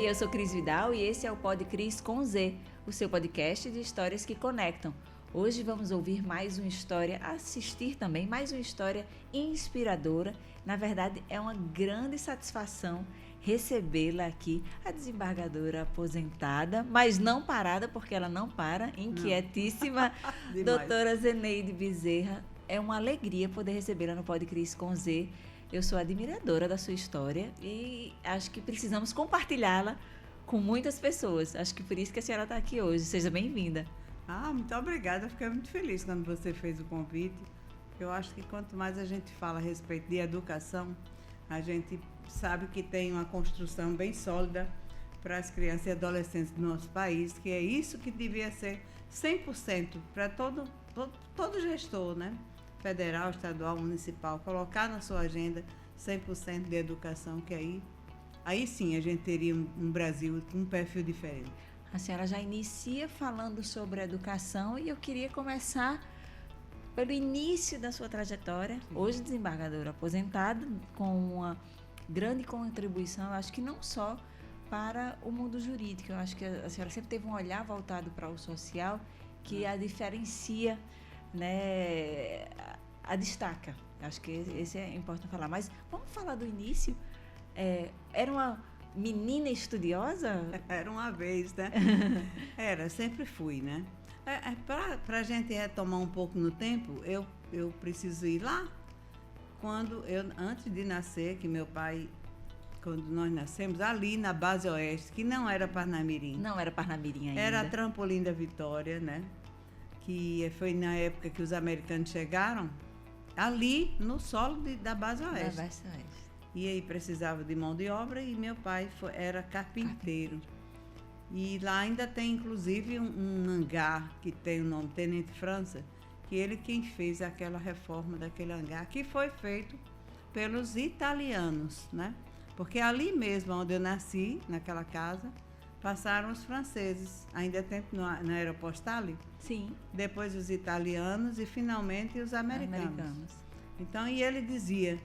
eu sou Cris Vidal e esse é o Pod Cris com Z, o seu podcast de histórias que conectam. Hoje vamos ouvir mais uma história, assistir também mais uma história inspiradora. Na verdade, é uma grande satisfação recebê-la aqui, a desembargadora aposentada, mas não parada, porque ela não para, inquietíssima, doutora Zeneide Bezerra. É uma alegria poder recebê-la no Pod Cris com Z. Eu sou admiradora da sua história e acho que precisamos compartilhá-la com muitas pessoas. Acho que por isso que a senhora está aqui hoje. Seja bem-vinda. Muito obrigada. Fiquei muito feliz quando você fez o convite. Eu acho que quanto mais a gente fala a respeito de educação, a gente sabe que tem uma construção bem sólida para as crianças e adolescentes do nosso país, que é isso que devia ser 100% para todo gestor, né? Federal, estadual, municipal, colocar na sua agenda 100% de educação, que aí sim a gente teria um Brasil com um perfil diferente. A senhora já inicia falando sobre a educação e eu queria começar pelo início da sua trajetória. Hoje, desembargadora aposentada, com uma grande contribuição, eu acho que não só para o mundo jurídico, eu acho que a senhora sempre teve um olhar voltado para o social que a diferencia, né, a destaca. Acho que esse é importante falar. Mas vamos falar do início. Era uma menina estudiosa? Era uma vez, né? Sempre fui, né? Para a gente retomar um pouco no tempo, eu preciso ir lá. Antes de nascer, que meu pai, quando nós nascemos, ali na Base Oeste, que não era Parnamirim. Não era Parnamirim ainda. Era a Trampolim da Vitória, né? Que foi na época que os americanos chegaram, ali no solo da Base Oeste. Da Base Oeste. E aí precisava de mão de obra e meu pai era carpinteiro. E lá ainda tem, inclusive, um hangar que tem o nome Tenente França, que ele quem fez aquela reforma daquele hangar, que foi feito pelos italianos, né? Porque ali mesmo onde eu nasci, naquela casa, passaram os franceses, ainda tempo na Aeropostale. Sim. Depois os italianos e finalmente os americanos. Então, e ele dizia,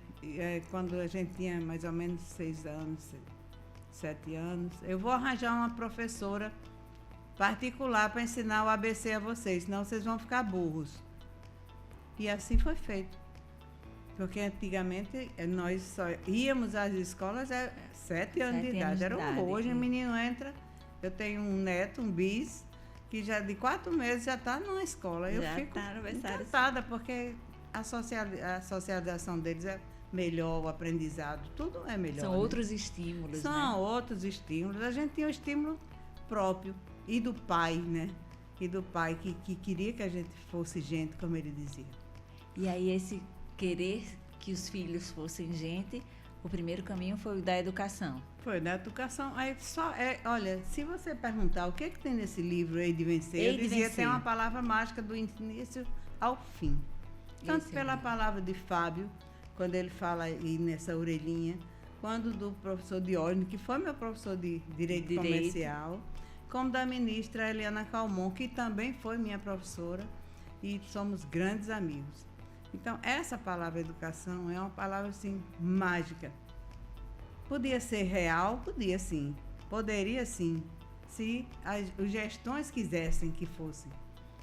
quando a gente tinha mais ou menos 6 anos, 7 anos, eu vou arranjar uma professora particular para ensinar o ABC a vocês, senão vocês vão ficar burros. E assim foi feito. Porque antigamente nós só íamos às escolas 7 anos de idade. Era um horror. Hoje o menino entra, eu tenho um neto, um bis, que já de 4 meses já está numa escola. Eu fico encantada, porque a socialização deles é melhor, o aprendizado, tudo é melhor. São outros estímulos, São outros estímulos. A gente tinha um estímulo próprio e do pai, né? E do pai que queria que a gente fosse gente, como ele dizia. E aí esse querer que os filhos fossem gente, o primeiro caminho foi o da educação. Foi da educação. Olha, se você perguntar o que tem nesse livro, Hei de Vencer, eu dizia que tem uma palavra mágica do início ao fim. Tanto pela palavra de Fábio, quando ele fala aí nessa orelhinha, quando do professor Diógenes, que foi meu professor de Direito Comercial, como da ministra Eliana Calmon, que também foi minha professora, e somos grandes amigos. Então, essa palavra educação é uma palavra, assim, mágica. Podia ser real? Podia sim. Poderia sim, se as gestões quisessem que fosse,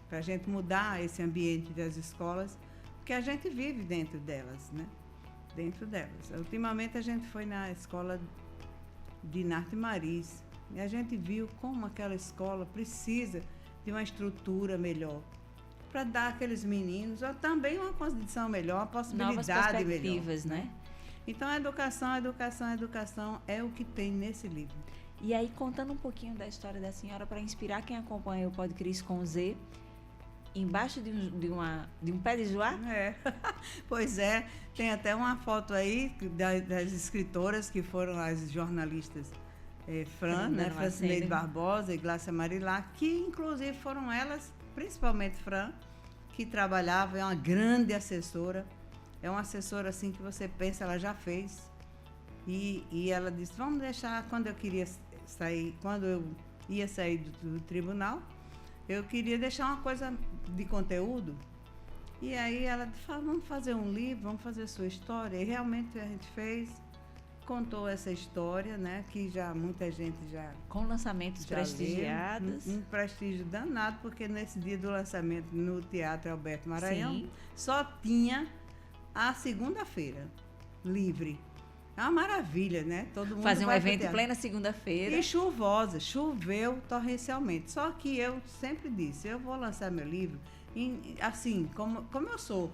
para a gente mudar esse ambiente das escolas, porque a gente vive dentro delas, né? Dentro delas. Ultimamente a gente foi na escola de Narte Maris e a gente viu como aquela escola precisa de uma estrutura melhor para dar àqueles meninos também uma condição melhor, uma possibilidade novas perspectivas, melhor, né? Então a educação é o que tem nesse livro. E aí, contando um pouquinho da história da senhora para inspirar quem acompanha o Pod Cris com Z, embaixo de um pé de joá? Pois é, tem até uma foto aí das escritoras que foram as jornalistas Fran, né, Francineide Barbosa e Glácia Marilac, que inclusive foram elas, principalmente Fran, que trabalhava, é uma grande assessora, é uma assessora assim que você pensa, ela já fez, e ela disse, vamos deixar, quando eu ia sair do tribunal, eu queria deixar uma coisa de conteúdo. E aí ela falou, vamos fazer um livro, vamos fazer sua história. E realmente a gente fez. contou essa história, né? Que já muita gente já... Com lançamentos já prestigiados. Um prestígio danado, porque nesse dia do lançamento no Teatro Alberto Maranhão, sim, só tinha a segunda-feira livre. É uma maravilha, né? Todo mundo fazer um evento em plena segunda-feira. E chuvosa, choveu torrencialmente. Só que eu sempre disse, eu vou lançar meu livro assim, como eu sou,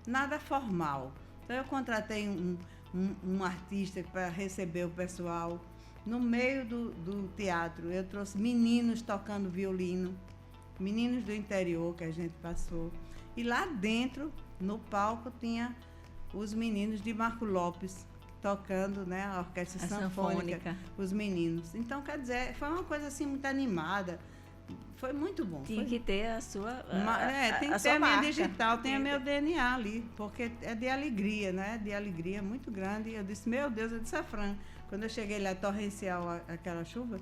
nada formal. Então eu contratei um artista para receber o pessoal. No meio do teatro, eu trouxe meninos tocando violino, meninos do interior que a gente passou. E lá dentro, no palco, tinha os meninos de Marco Lopes, tocando, né, a orquestra sanfônica, os meninos. Então, quer dizer, foi uma coisa assim muito animada. Foi muito bom. Tinha que ter a sua tem que ter a minha digital, tem o meu DNA ali, porque é de alegria, né? De alegria muito grande. Eu disse, meu Deus, eu disse a Fran, quando eu cheguei lá, torrencial, aquela chuva,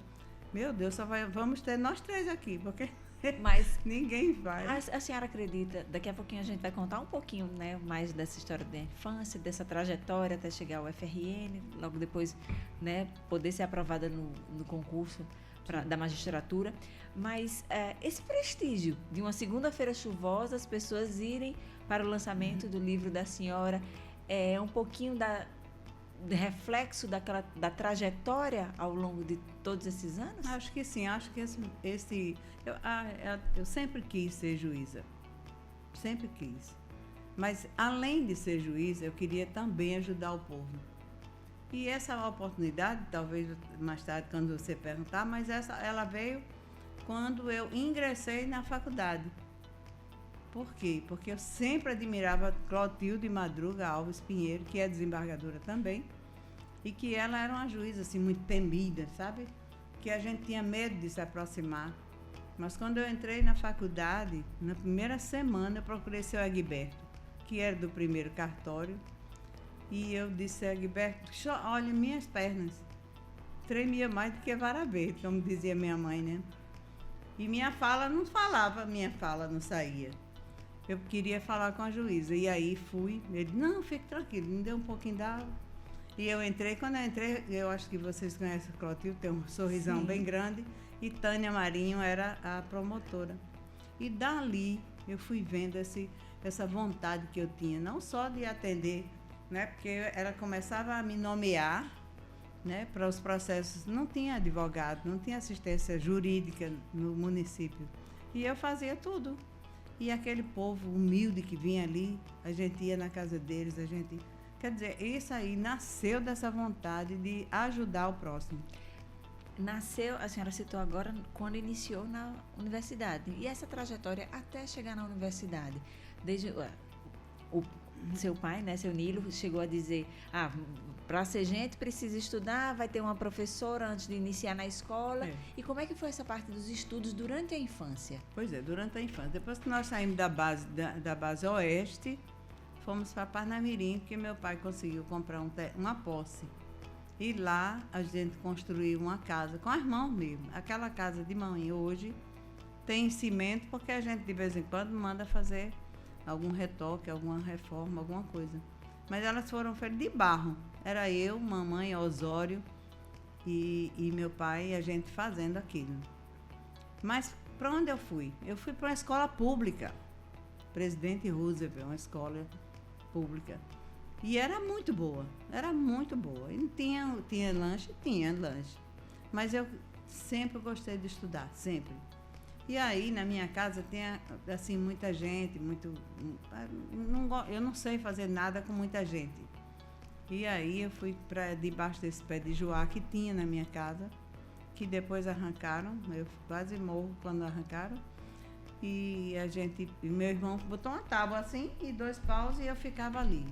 meu Deus, vamos ter nós três aqui, porque... Mas ninguém vai. A senhora acredita, daqui a pouquinho a gente vai contar um pouquinho, né, mais dessa história da infância, dessa trajetória até chegar ao FRN, logo depois, né, poder ser aprovada no concurso da magistratura. Mas esse prestígio de uma segunda-feira chuvosa, as pessoas irem para o lançamento do livro da senhora, é um pouquinho de reflexo da trajetória ao longo de todos esses anos? Acho que sim, acho que eu sempre quis ser juíza, sempre quis. Mas, além de ser juíza, eu queria também ajudar o povo. E essa oportunidade, talvez mais tarde, quando você perguntar, mas ela veio quando eu ingressei na faculdade. Por quê? Porque eu sempre admirava Clotilde Madruga Alves Pinheiro, que é desembargadora também, e que ela era uma juíza assim, muito temida, sabe? Que a gente tinha medo de se aproximar. Mas quando eu entrei na faculdade, na primeira semana, eu procurei seu Egberto, que era do primeiro cartório, e eu disse, Egberto, olha minhas pernas, tremia mais do que vara verde, como dizia minha mãe, né? E minha fala não saía. Eu queria falar com a juíza. E aí fui. Ele, não, fique tranquilo, me deu um pouquinho d'água. E eu entrei. Quando eu entrei, eu acho que vocês conhecem o Clotilde, tem um sorrisão Sim. bem grande. E Tânia Marinho era a promotora. E dali eu fui vendo essa vontade que eu tinha, não só de atender, né? Porque ela começava a me nomear, né, para os processos. Não tinha advogado, não tinha assistência jurídica no município. E eu fazia tudo. E aquele povo humilde que vinha ali, a gente ia na casa deles, Quer dizer, isso aí nasceu dessa vontade de ajudar o próximo. Nasceu, a senhora citou agora, quando iniciou na universidade. E essa trajetória até chegar na universidade? Desde o seu pai, né, seu Nilo, chegou a dizer, para ser gente precisa estudar, vai ter uma professora antes de iniciar na escola. É. E como é que foi essa parte dos estudos durante a infância? Pois é, durante a infância. Depois que nós saímos da base oeste, fomos para Parnamirim, porque meu pai conseguiu comprar uma posse. E lá a gente construiu uma casa, com as mãos mesmo. Aquela casa de mãe hoje tem cimento, porque a gente de vez em quando manda fazer algum retoque, alguma reforma, alguma coisa. Mas elas foram feitas de barro. Era eu, mamãe, Osório e meu pai, a gente fazendo aquilo. Mas para onde eu fui? Eu fui para uma escola pública. Presidente Roosevelt, uma escola pública. E era muito boa, E não tinha lanche. Mas eu sempre gostei de estudar, sempre. E aí, na minha casa, tem, assim, muita gente, eu não sei fazer nada com muita gente. E aí, eu fui para debaixo desse pé de joá que tinha na minha casa, que depois arrancaram, eu quase morro quando arrancaram. E meu irmão botou uma tábua assim, e 2 paus, e eu ficava ali.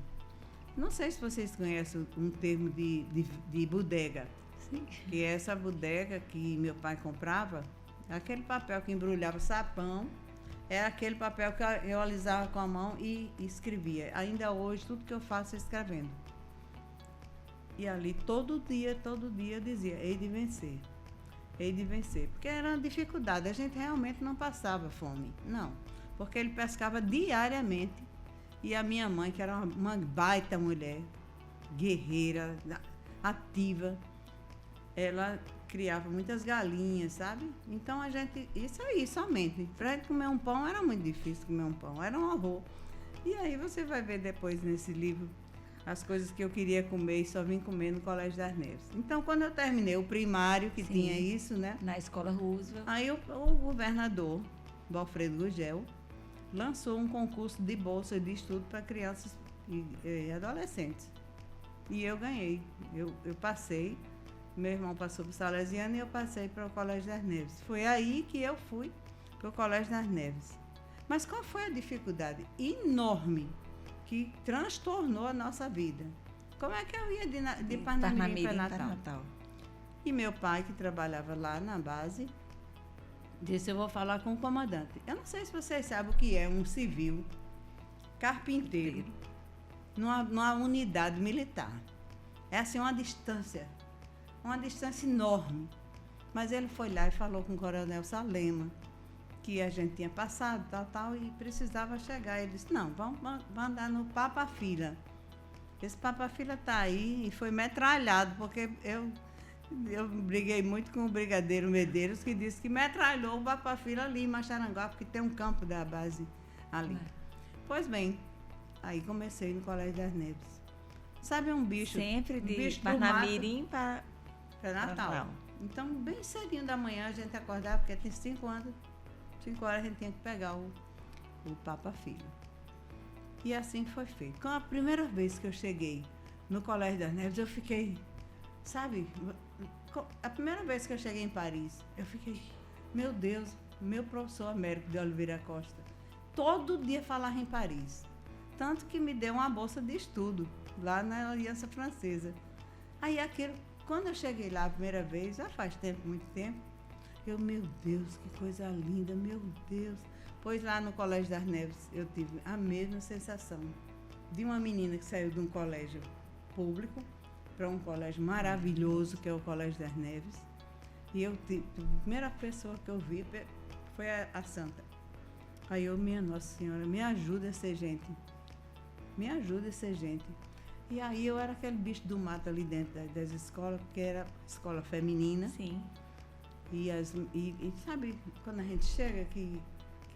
Não sei se vocês conhecem um termo de bodega. Sim. Que é essa bodega que meu pai comprava, aquele papel que embrulhava sapão, era aquele papel que eu alisava com a mão e escrevia. Ainda hoje, tudo que eu faço é escrevendo. E ali, todo dia eu dizia, hei de vencer. Porque era uma dificuldade, a gente realmente não passava fome, não. Porque ele pescava diariamente. E a minha mãe, que era uma baita mulher, guerreira, ativa. Ela criava muitas galinhas, sabe? Então isso aí somente. Para gente comer um pão era muito difícil comer um pão, era um horror. E aí você vai ver depois nesse livro as coisas que eu queria comer e só vim comer no Colégio das Neves. Então, quando eu terminei o primário, que Sim, tinha isso, né? Na Escola Roosevelt. Aí o governador, o Alfredo Gugel, lançou um concurso de bolsa de estudo para crianças e adolescentes. E eu ganhei. Eu passei. Meu irmão passou para o Salesiano e eu passei para o Colégio das Neves. Foi aí que eu fui para o Colégio das Neves. Mas qual foi a dificuldade enorme que transtornou a nossa vida? Como é que eu ia de Parnamirim para Natal? E meu pai, que trabalhava lá na base, disse: eu vou falar com o comandante. Eu não sei se vocês sabem o que é um civil carpinteiro numa unidade militar. É assim uma distância enorme. Mas ele foi lá e falou com o coronel Salema, que a gente tinha passado, tal, e precisava chegar. Ele disse: não, vamos andar no Papa Fila. Esse Papa Fila está aí, e foi metralhado, porque eu briguei muito com o brigadeiro Medeiros, que disse que metralhou o Papa Fila ali em Macharanguá, porque tem um campo da base ali. Pois bem, aí comecei no Colégio das Neves. Sabe um bicho? Sempre de bicho Parnamirim para Natal. Então, bem cedinho da manhã a gente acordava, porque tem 5 horas a gente tinha que pegar o Papa Filho. E assim foi feito. Com a primeira vez que eu cheguei no Colégio das Neves, eu fiquei, sabe, a primeira vez que eu cheguei em Paris, eu fiquei, meu Deus, meu professor Américo de Oliveira Costa, todo dia falava em Paris. Tanto que me deu uma bolsa de estudo lá na Aliança Francesa. Aí aquilo, quando eu cheguei lá a primeira vez, já faz tempo, muito tempo, meu Deus, que coisa linda, meu Deus. Pois lá no Colégio das Neves eu tive a mesma sensação de uma menina que saiu de um colégio público para um colégio maravilhoso, que é o Colégio das Neves. E a primeira pessoa que eu vi foi a Santa. Aí eu, minha Nossa Senhora, me ajuda a ser gente. Me ajuda a ser gente. E aí eu era aquele bicho do mato ali dentro das escolas, porque era escola feminina. Sim. E sabe, quando a gente chega que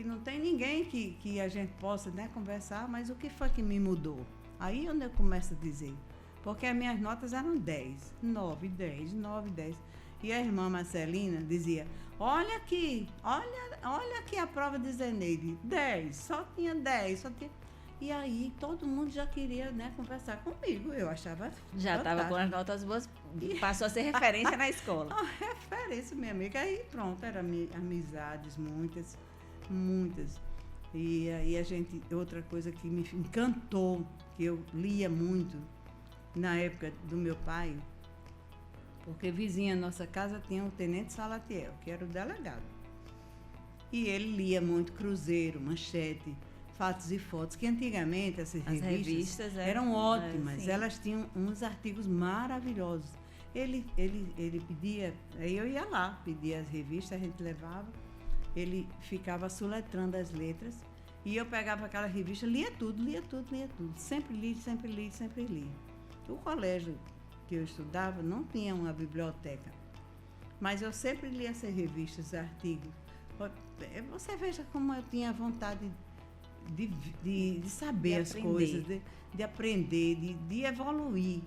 não tem ninguém que a gente possa, né, conversar, mas o que foi que me mudou? Aí onde eu começo a dizer. Porque as minhas notas eram 10, 9, 10, 9, 10. E a irmã Marcelina dizia: olha aqui a prova de Zeneide, 10, só tinha 10, só tinha... E aí todo mundo já queria, né, conversar comigo. Eu achava já estava com as notas boas, passou a ser referência na escola. Referência, minha amiga. Aí pronto, eram amizades, muitas. E aí outra coisa que me encantou, que eu lia muito na época do meu pai, porque vizinha à nossa casa tinha o Tenente Salatiel, que era o delegado. E ele lia muito Cruzeiro, Manchete, Fatos e Fotos, que antigamente essas revistas eram ótimas, elas tinham uns artigos maravilhosos. Ele pedia, aí eu ia lá, pedia as revistas, a gente levava, ele ficava soletrando as letras, e eu pegava aquela revista, lia tudo. Sempre li. O colégio que eu estudava não tinha uma biblioteca, mas eu sempre lia essas revistas, artigos. Você veja como eu tinha vontade de saber as coisas, de aprender, de evoluir.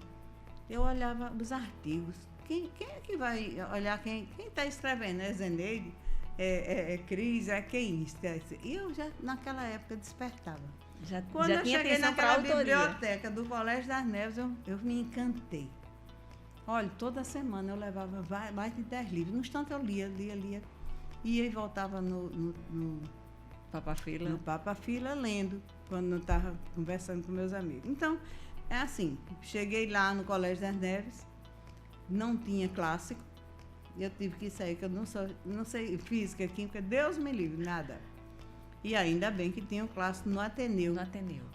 Eu olhava os artigos. Quem é que vai olhar? Quem está escrevendo? É Zeneide? É Cris? É quem? E eu já, naquela época, despertava. Quando eu cheguei naquela biblioteca do Colégio das Neves, eu me encantei. Olha, toda semana eu levava mais de 10 livros. No instante eu lia. Ia e voltava no Papa Fila. No Papa Fila, lendo, quando não estava conversando com meus amigos. Então, é assim, cheguei lá no Colégio das Neves, não tinha clássico, eu tive que sair, que eu não sei física, química, Deus me livre, nada. E ainda bem que tinha o clássico no Ateneu.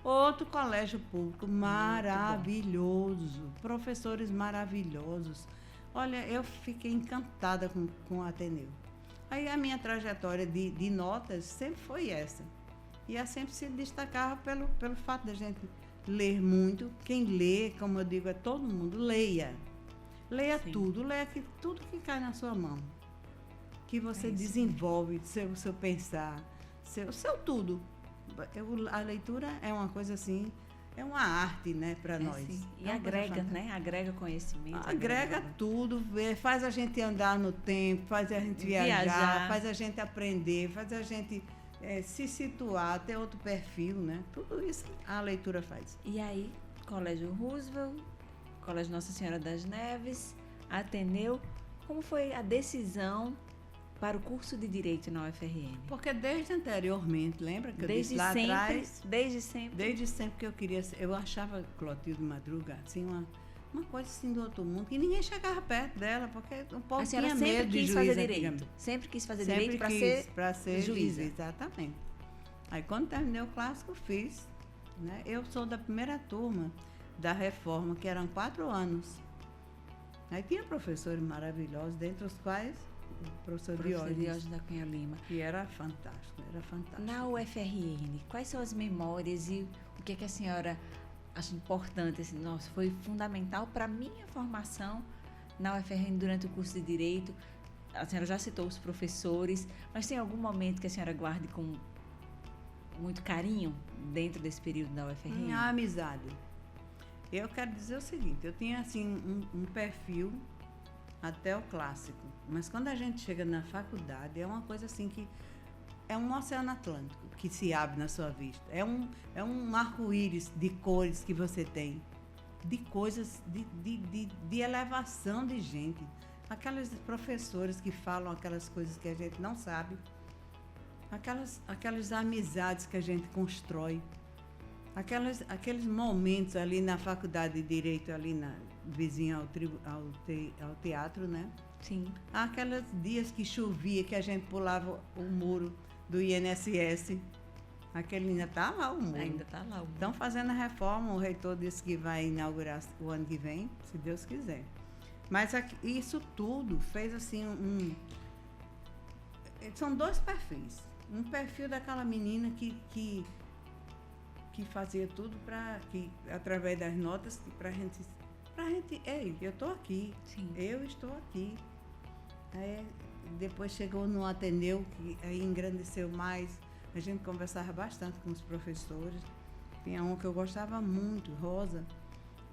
Outro colégio público maravilhoso, professores maravilhosos. Olha, eu fiquei encantada com o Ateneu. Aí a minha trajetória de notas sempre foi essa. E ela sempre se destacava pelo fato da gente ler muito. Quem lê, como eu digo, é todo mundo, leia. Leia tudo, leia tudo que cai na sua mão. Que você desenvolve seu pensar, seu tudo. A leitura é uma coisa assim, é uma arte, né, para nós. Sim. E agrega, né? Agrega conhecimento. Agrega tudo, faz a gente andar no tempo, faz a gente viajar, faz a gente aprender, faz a gente se situar, ter outro perfil, né? Tudo isso a leitura faz. E aí, Colégio Roosevelt, Colégio Nossa Senhora das Neves, Ateneu, como foi a decisão para o curso de Direito na UFRN? Porque desde anteriormente, lembra que eu disse lá atrás? Desde sempre? Desde sempre que eu queria ser, eu achava Clotilde Madruga assim, uma coisa assim do outro mundo, que ninguém chegava perto dela, porque o povo tinha medo de juíza. Fazer direito. Sempre quis fazer direito para ser juíza. Exatamente. Aí quando terminei o clássico, fiz. Né? Eu sou da primeira turma da reforma, que eram 4 anos. Aí tinha professores maravilhosos, dentre os quais o professor Diógenes da Cunha Lima. Que era fantástico, era fantástico. Na UFRN, quais são as memórias e o que a senhora acha importante? Assim, nossa, foi fundamental para a minha formação na UFRN durante o curso de Direito. A senhora já citou os professores, mas tem algum momento que a senhora guarde com muito carinho dentro desse período da UFRN? A amizade. Eu quero dizer o seguinte, eu tinha assim um perfil até o clássico, mas quando a gente chega na faculdade é uma coisa assim que é um oceano Atlântico que se abre na sua vista, é um arco-íris de cores que você tem, de coisas, de elevação de gente, aquelas professoras que falam aquelas coisas que a gente não sabe, aquelas amizades que a gente constrói, aqueles momentos ali na faculdade de Direito, ali vizinha ao teatro, né? Sim. Aqueles dias que chovia, que a gente pulava o muro do INSS. Aquele ainda está lá o muro. Ainda está lá o muro. Estão fazendo a reforma, o reitor disse que vai inaugurar o ano que vem, se Deus quiser. Mas isso tudo fez assim são 2 perfis. Um perfil daquela menina que fazia tudo através das notas, pra gente, ei, eu estou aqui. Sim. Eu estou aqui. Aí, depois chegou no Ateneu, que aí engrandeceu mais. A gente conversava bastante com os professores. Tinha um que eu gostava muito, Rosa.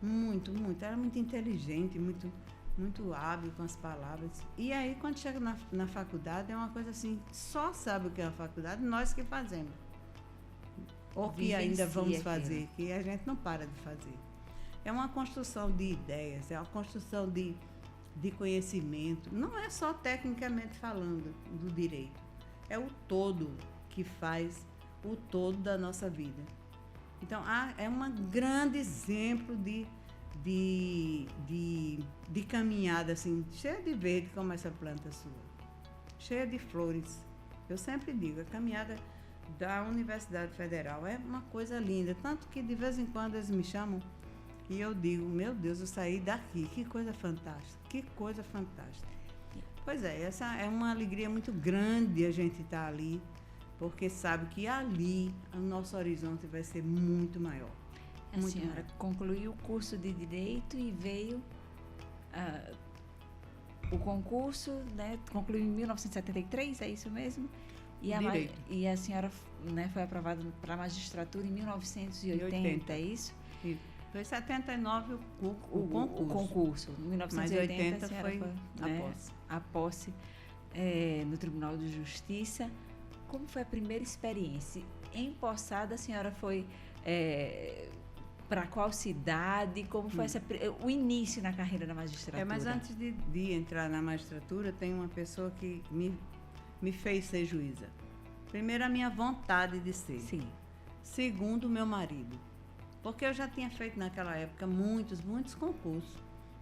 Muito, muito. Era muito inteligente, muito hábil com as palavras. E aí, quando chega na faculdade, é uma coisa assim, só sabe o que é a faculdade, nós que fazemos. Ou que ainda vamos fazer, que a gente não para de fazer. É uma construção de ideias, é uma construção de conhecimento. Não é só tecnicamente falando do direito, é o todo que faz o todo da nossa vida. Então, é um grande exemplo de caminhada, assim, cheia de verde como essa planta sua, cheia de flores. Eu sempre digo, a caminhada da Universidade Federal é uma coisa linda, tanto que de vez em quando eles me chamam e eu digo, meu Deus, eu saí daqui, que coisa fantástica, que coisa fantástica. Pois é, essa é uma alegria muito grande a gente estar ali, porque sabe que ali o nosso horizonte vai ser muito maior. A senhora concluiu o curso de Direito e veio o concurso, né, concluiu em 1973, é isso mesmo? E a senhora, né, foi aprovada para a magistratura em 1980, é isso? Isso. Foi em 79 o concurso. O concurso. Em 1980 foi a posse no Tribunal de Justiça. Como foi a primeira experiência? Empossada, a senhora foi para qual cidade? Como foi o início na carreira da magistratura? Mas antes de entrar na magistratura, tem uma pessoa que me fez ser juíza. Primeiro, a minha vontade de ser. Sim. Segundo, o meu marido. Porque eu já tinha feito naquela época muitos concursos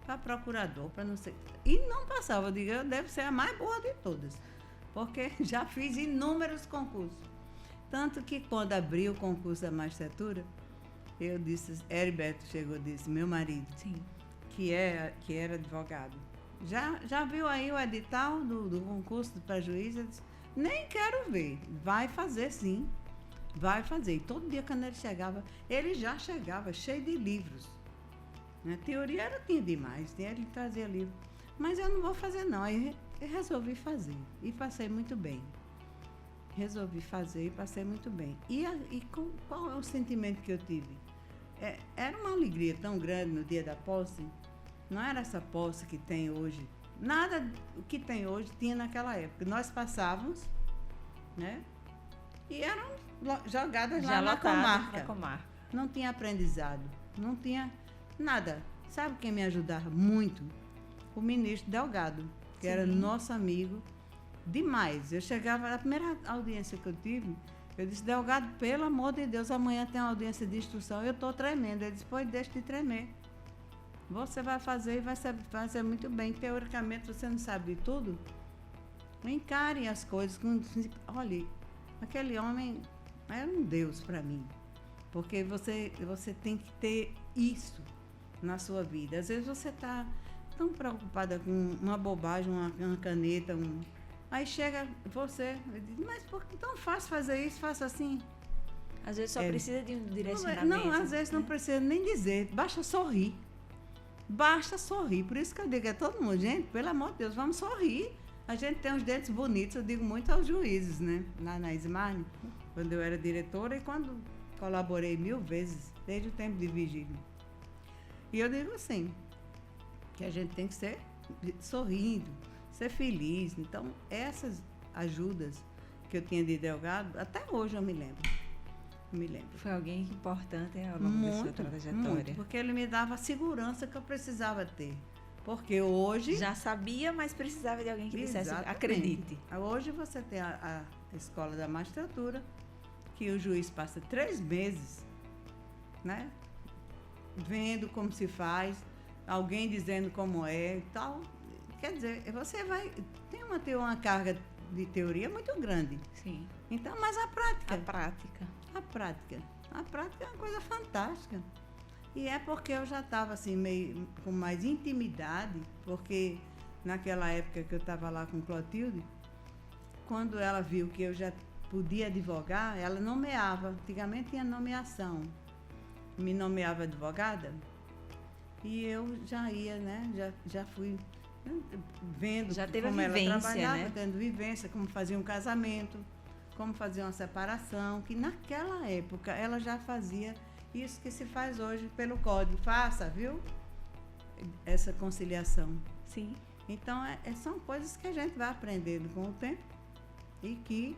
para procurador, para não sei. E não passava. Eu digo, eu devo ser a mais boa de todas. Porque já fiz inúmeros concursos. Tanto que quando abri o concurso da magistratura, eu disse, Heriberto chegou e disse, meu marido, sim, que era advogado. Já viu aí o edital do concurso para juiz? Eu disse, nem quero ver. Vai fazer, sim. Vai fazer. E todo dia quando ele já chegava cheio de livros. A teoria eu tinha demais, ele trazia livro. Mas eu não vou fazer não, aí eu resolvi fazer e passei muito bem. Resolvi fazer e passei muito bem. Qual é o sentimento que eu tive? Era uma alegria tão grande no dia da posse, não era essa posse que tem hoje. Nada o que tem hoje tinha naquela época. Nós passávamos, né? E eram jogadas lá na comarca. Não tinha aprendizado, não tinha nada. Sabe quem me ajudava muito? O ministro Delgado, que era nosso amigo demais. Eu chegava, a primeira audiência que eu tive, eu disse: Delgado, pelo amor de Deus, amanhã tem uma audiência de instrução, eu estou tremendo. Ele disse: pois deixa de tremer. Você vai fazer e vai fazer muito bem. Teoricamente, você não sabe de tudo. Encare as coisas. Olha, aquele homem era um Deus para mim. Porque você tem que ter isso na sua vida. Às vezes você está tão preocupada com uma bobagem, uma caneta, aí chega você e diz: mas por que tão fácil fazer isso? Faça assim. Às vezes só precisa de um direcionamento. Não, às vezes não precisa nem dizer. Basta sorrir. Basta sorrir. Por isso que eu digo a todo mundo: gente, pelo amor de Deus, vamos sorrir. A gente tem uns dentes bonitos, eu digo muito aos juízes, né? Lá na Ismarne, quando eu era diretora e quando colaborei 1000 vezes, desde o tempo de vigília. E eu digo assim, que a gente tem que ser sorrindo, ser feliz. Então, essas ajudas que eu tinha de Delgado, até hoje eu me lembro. Foi alguém importante ao longo da sua trajetória. Muito, porque ele me dava a segurança que eu precisava ter. Porque hoje... Já sabia, mas precisava de alguém que dissesse: acredite. Hoje você tem a escola da magistratura, que o juiz passa 3 meses, né? Vendo como se faz, alguém dizendo como é e tal. Quer dizer, você vai... Tem uma carga de teoria muito grande. Sim. Então, mas a prática... A prática é uma coisa fantástica. E é porque eu já estava assim, meio com mais intimidade, porque naquela época que eu estava lá com Clotilde, quando ela viu que eu já podia advogar, ela nomeava. Antigamente tinha nomeação. Me nomeava advogada e eu já ia, né? Já fui vendo como ela trabalhava, né? Tendo vivência, como fazia um casamento, como fazia uma separação, que naquela época ela já fazia isso que se faz hoje pelo código. Faça, viu? Essa conciliação. Sim. Então, são coisas que a gente vai aprendendo com o tempo e que,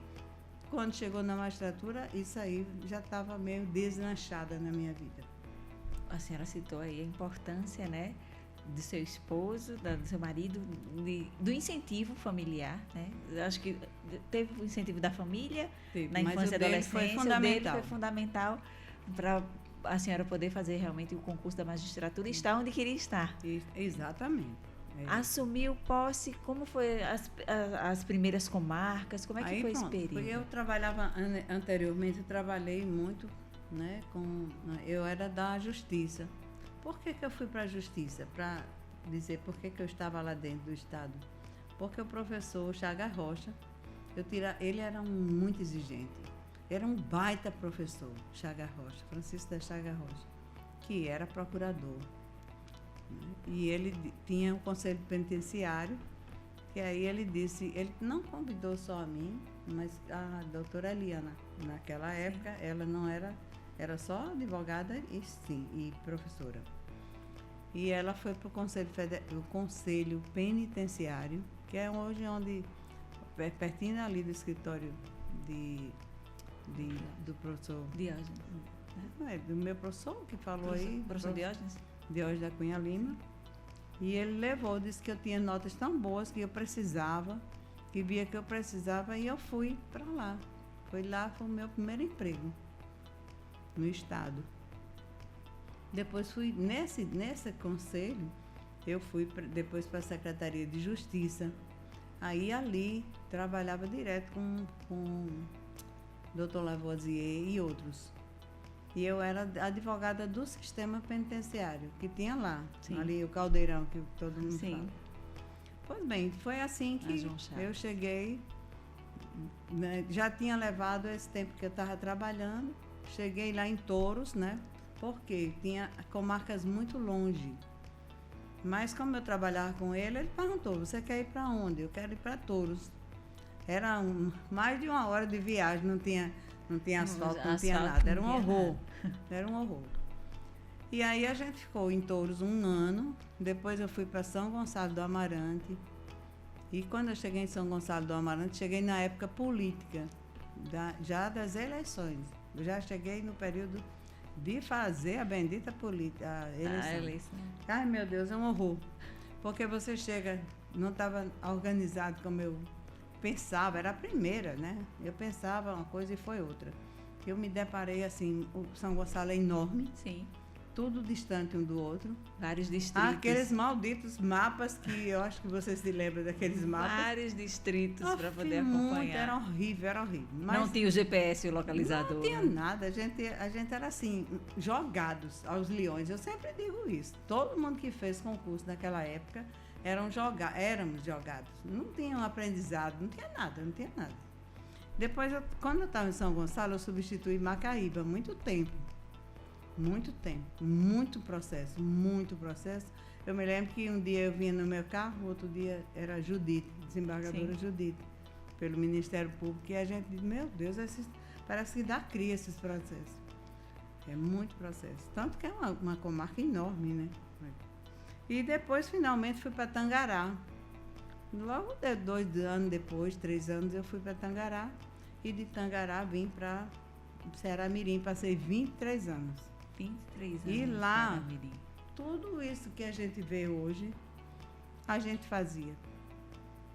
quando chegou na magistratura, isso aí já estava meio deslanchada na minha vida. A senhora citou aí a importância, né, do seu esposo, do seu marido, do incentivo familiar, né? Eu acho que teve o incentivo da família na infância e adolescência. O dele foi fundamental para a senhora poder fazer realmente o concurso da magistratura e estar onde queria estar. Exatamente. Assumiu posse, como foi as primeiras comarcas, como é que foi esse período? Eu trabalhava, anteriormente, eu trabalhei muito, né, eu era da Justiça. Por que eu fui para a Justiça? Para dizer por que eu estava lá dentro do Estado. Porque o professor Chagas Rocha, ele era muito exigente. Era um baita professor, Chagas Rocha, Francisco da Chagas Rocha, que era procurador. E ele tinha um conselho penitenciário, que aí ele disse, ele não convidou só a mim, mas a doutora Eliana, naquela época, ela não era só advogada e professora. E ela foi para o conselho penitenciário, que é hoje pertinho ali do escritório do professor Diógenes. Do meu professor que falou aí. Professor Diógenes? Diógenes da Cunha Lima. E ele levou, disse que eu tinha notas tão boas que eu precisava, que via que eu precisava, e eu fui para lá. Foi o meu primeiro emprego no Estado. Depois fui, nesse conselho, eu fui depois para a Secretaria de Justiça. Aí ali trabalhava direto com o Dr. Lavoisier e outros. E eu era advogada do sistema penitenciário, que tinha lá. Sim. Ali o caldeirão que todo mundo fala. Pois bem, foi assim que eu cheguei, né, já tinha levado esse tempo que eu estava trabalhando, cheguei lá em Touros, né? porque tinha comarcas muito longe. Mas como eu trabalhava com ele, ele perguntou, você quer ir para onde? Eu quero ir para Touros. Era mais de 1 hora de viagem, não tinha asfalto, não tinha nada. Era um horror. Era um horror. E aí a gente ficou em Touros 1 ano, depois eu fui para São Gonçalo do Amarante. E quando eu cheguei em São Gonçalo do Amarante, cheguei na época política, já das eleições. Eu já cheguei no período de fazer a bendita eleição. Ai, meu Deus, é um horror. Porque você chega, não estava organizado como eu pensava, era a primeira, né? Eu pensava uma coisa e foi outra. Eu me deparei assim, o São Gonçalo é enorme. Sim. Tudo distante um do outro. Vários distritos. Aqueles malditos mapas que eu acho que você se lembra daqueles mapas. Vários distritos para poder acompanhar. Era horrível, era horrível. Mas não tinha o GPS, o localizador. Não tinha nada. A gente era assim, jogados aos leões. Eu sempre digo isso. Todo mundo que fez concurso naquela época éramos jogados. Não tinha um aprendizado, não tinha nada. Depois, quando eu estava em São Gonçalo, eu substituí Macaíba, muito tempo, muito processo. Eu me lembro que um dia eu vinha no meu carro, outro dia era Judite, desembargadora Judite, pelo Ministério Público, e a gente diz, meu Deus, parece que dá cria esses processos. É muito processo. Tanto que é uma comarca enorme, né? E depois, finalmente, fui para Tangará. Logo 2 anos depois, 3 anos, eu fui para Tangará. E de Tangará vim para Ceará-Mirim. Passei 23 anos. 23 anos. E lá, tudo isso que a gente vê hoje, a gente fazia.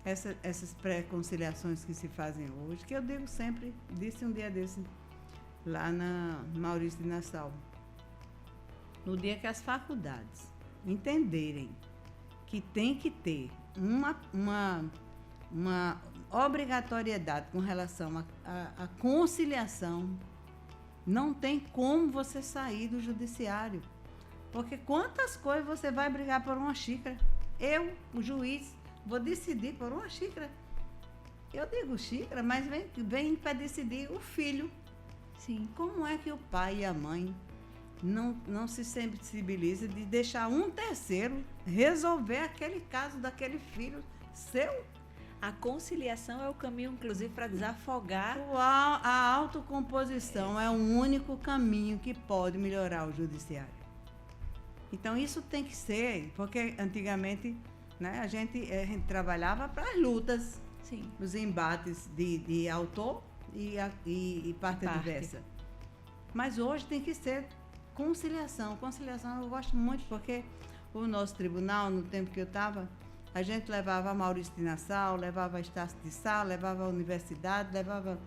Essas pré-conciliações que se fazem hoje, que eu digo sempre, disse um dia desse, lá na Maurício de Nassau. No dia que as faculdades entenderem que tem que ter uma obrigatoriedade com relação à conciliação, não tem como você sair do judiciário. Porque quantas coisas você vai brigar por uma xícara? Eu, o juiz, vou decidir por uma xícara. Eu digo xícara, mas vem para decidir o filho. Sim. Como é que o pai e a mãe não se sensibiliza de deixar um terceiro resolver aquele caso daquele filho seu? A conciliação é o caminho, inclusive, para desafogar. A autocomposição é o único caminho que pode melhorar o judiciário. Então, isso tem que ser, porque antigamente, né, a gente trabalhava para as lutas, sim, os embates de autor e parte adversa. Mas hoje tem que ser conciliação. Conciliação eu gosto muito, porque o nosso tribunal, no tempo que eu estava, a gente levava a Maurício de Nassau, levava a Estácio de Sá, levava a universidade, levava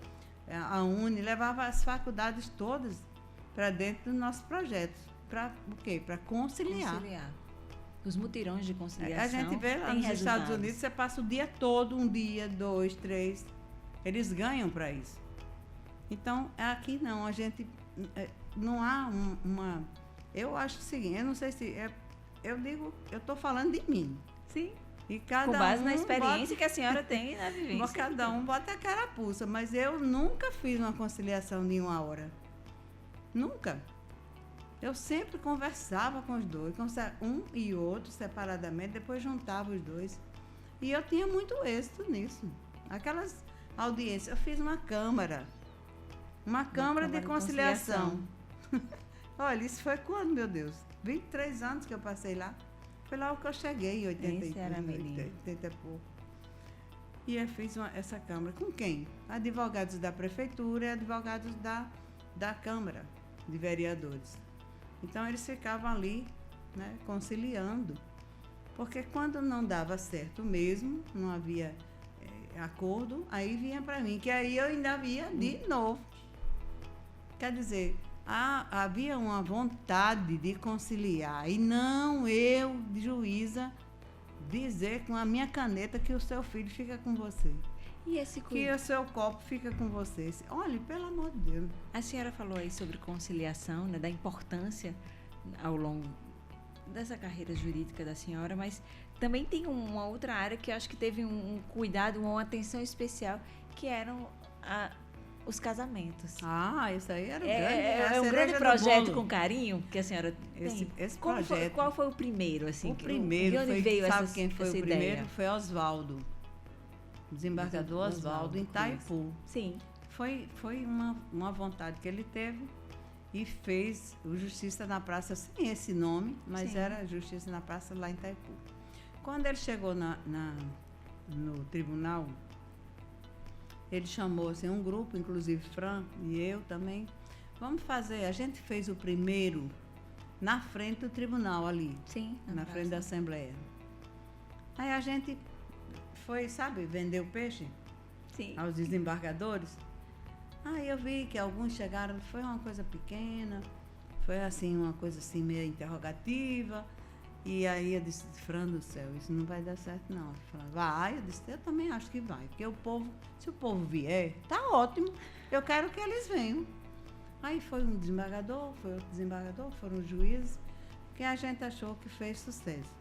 a Uni, levava as faculdades todas para dentro dos nossos projetos. Para o quê? Para conciliar. Os mutirões de conciliação. A gente vê lá nos Estados Unidos, você passa o dia todo, 1 dia, 2, 3. Eles ganham para isso. Então, aqui não, a gente não há uma... Eu acho o seguinte, eu não sei se... eu estou falando de mim. Sim. E cada com base na experiência que a senhora tem na vivência. Cada um bota a carapuça, mas eu nunca fiz uma conciliação de 1 hora. Nunca. Eu sempre conversava com os dois, um e outro separadamente, depois juntava os dois. E eu tinha muito êxito nisso. Aquelas audiências, eu fiz uma câmara de conciliação. Olha, isso foi quando, meu Deus? 23 anos que eu passei lá. Foi lá que eu cheguei, em 80 e pouco. E eu fiz essa câmara. Com quem? Advogados da prefeitura e advogados da Câmara de Vereadores. Então, eles ficavam ali, né, conciliando. Porque quando não dava certo mesmo, não havia acordo, aí vinha para mim, que aí eu ainda via de novo. Quer dizer, havia uma vontade de conciliar, e não eu, juíza, dizer com a minha caneta que o seu filho fica com você. E esse que o seu copo fica com você. Olha, pelo amor de Deus. A senhora falou aí sobre conciliação, né, da importância ao longo dessa carreira jurídica da senhora, mas também tem uma outra área que eu acho que teve um cuidado, uma atenção especial, que eram os casamentos. Isso aí era um grande projeto com carinho que a senhora tem. Esse projeto. Qual foi o primeiro? Assim, o primeiro, de onde veio sabe quem foi o ideia? primeiro? Foi Oswaldo, desembargador Oswaldo, em Itaipu. Sim. Foi uma vontade que ele teve e fez o Justiça na Praça, sem esse nome, mas era Justiça na Praça lá em Itaipu. Quando ele chegou no tribunal, ele chamou assim, um grupo, inclusive Fran e eu também. Vamos fazer, a gente fez o primeiro na frente do tribunal ali. Sim. Na frente da Assembleia. Aí a gente foi, sabe, vender o peixe aos desembargadores. Aí eu vi que alguns chegaram, foi uma coisa pequena, foi assim, uma coisa assim meio interrogativa. E aí eu disse, Fran do céu, isso não vai dar certo não. Vai, eu disse, eu também acho que vai, porque se o povo vier, tá ótimo, eu quero que eles venham. Aí foi um desembargador, foi outro desembargador, foram os juízes, que a gente achou que fez sucesso.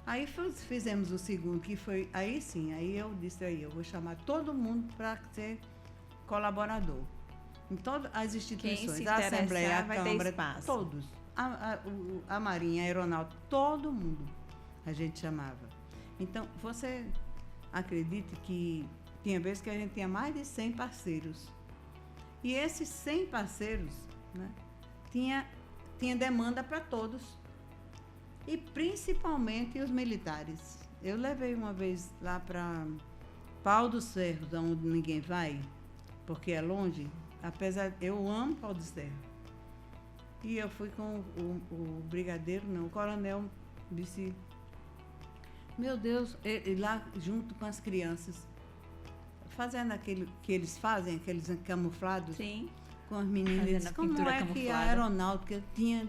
Aí fizemos o segundo, que foi, aí sim, aí eu disse, eu vou chamar todo mundo para ser colaborador. Em todas as instituições, a Assembleia, a Câmara, todos. A Marinha, a Aeronáutica, todo mundo a gente chamava. Então, você acredita que tinha vezes que a gente tinha mais de 100 parceiros. E esses 100 parceiros, né, tinha demanda para todos. E principalmente os militares. Eu levei uma vez lá para Pau dos Ferros, onde ninguém vai, porque é longe, apesar, eu amo Pau dos Ferros. E eu fui com o brigadeiro, não, o coronel disse, meu Deus, ele lá junto com as crianças, fazendo aquele que eles fazem, aqueles camuflados. Sim. Com as meninas. Como é camuflada. Que a aeronáutica tinha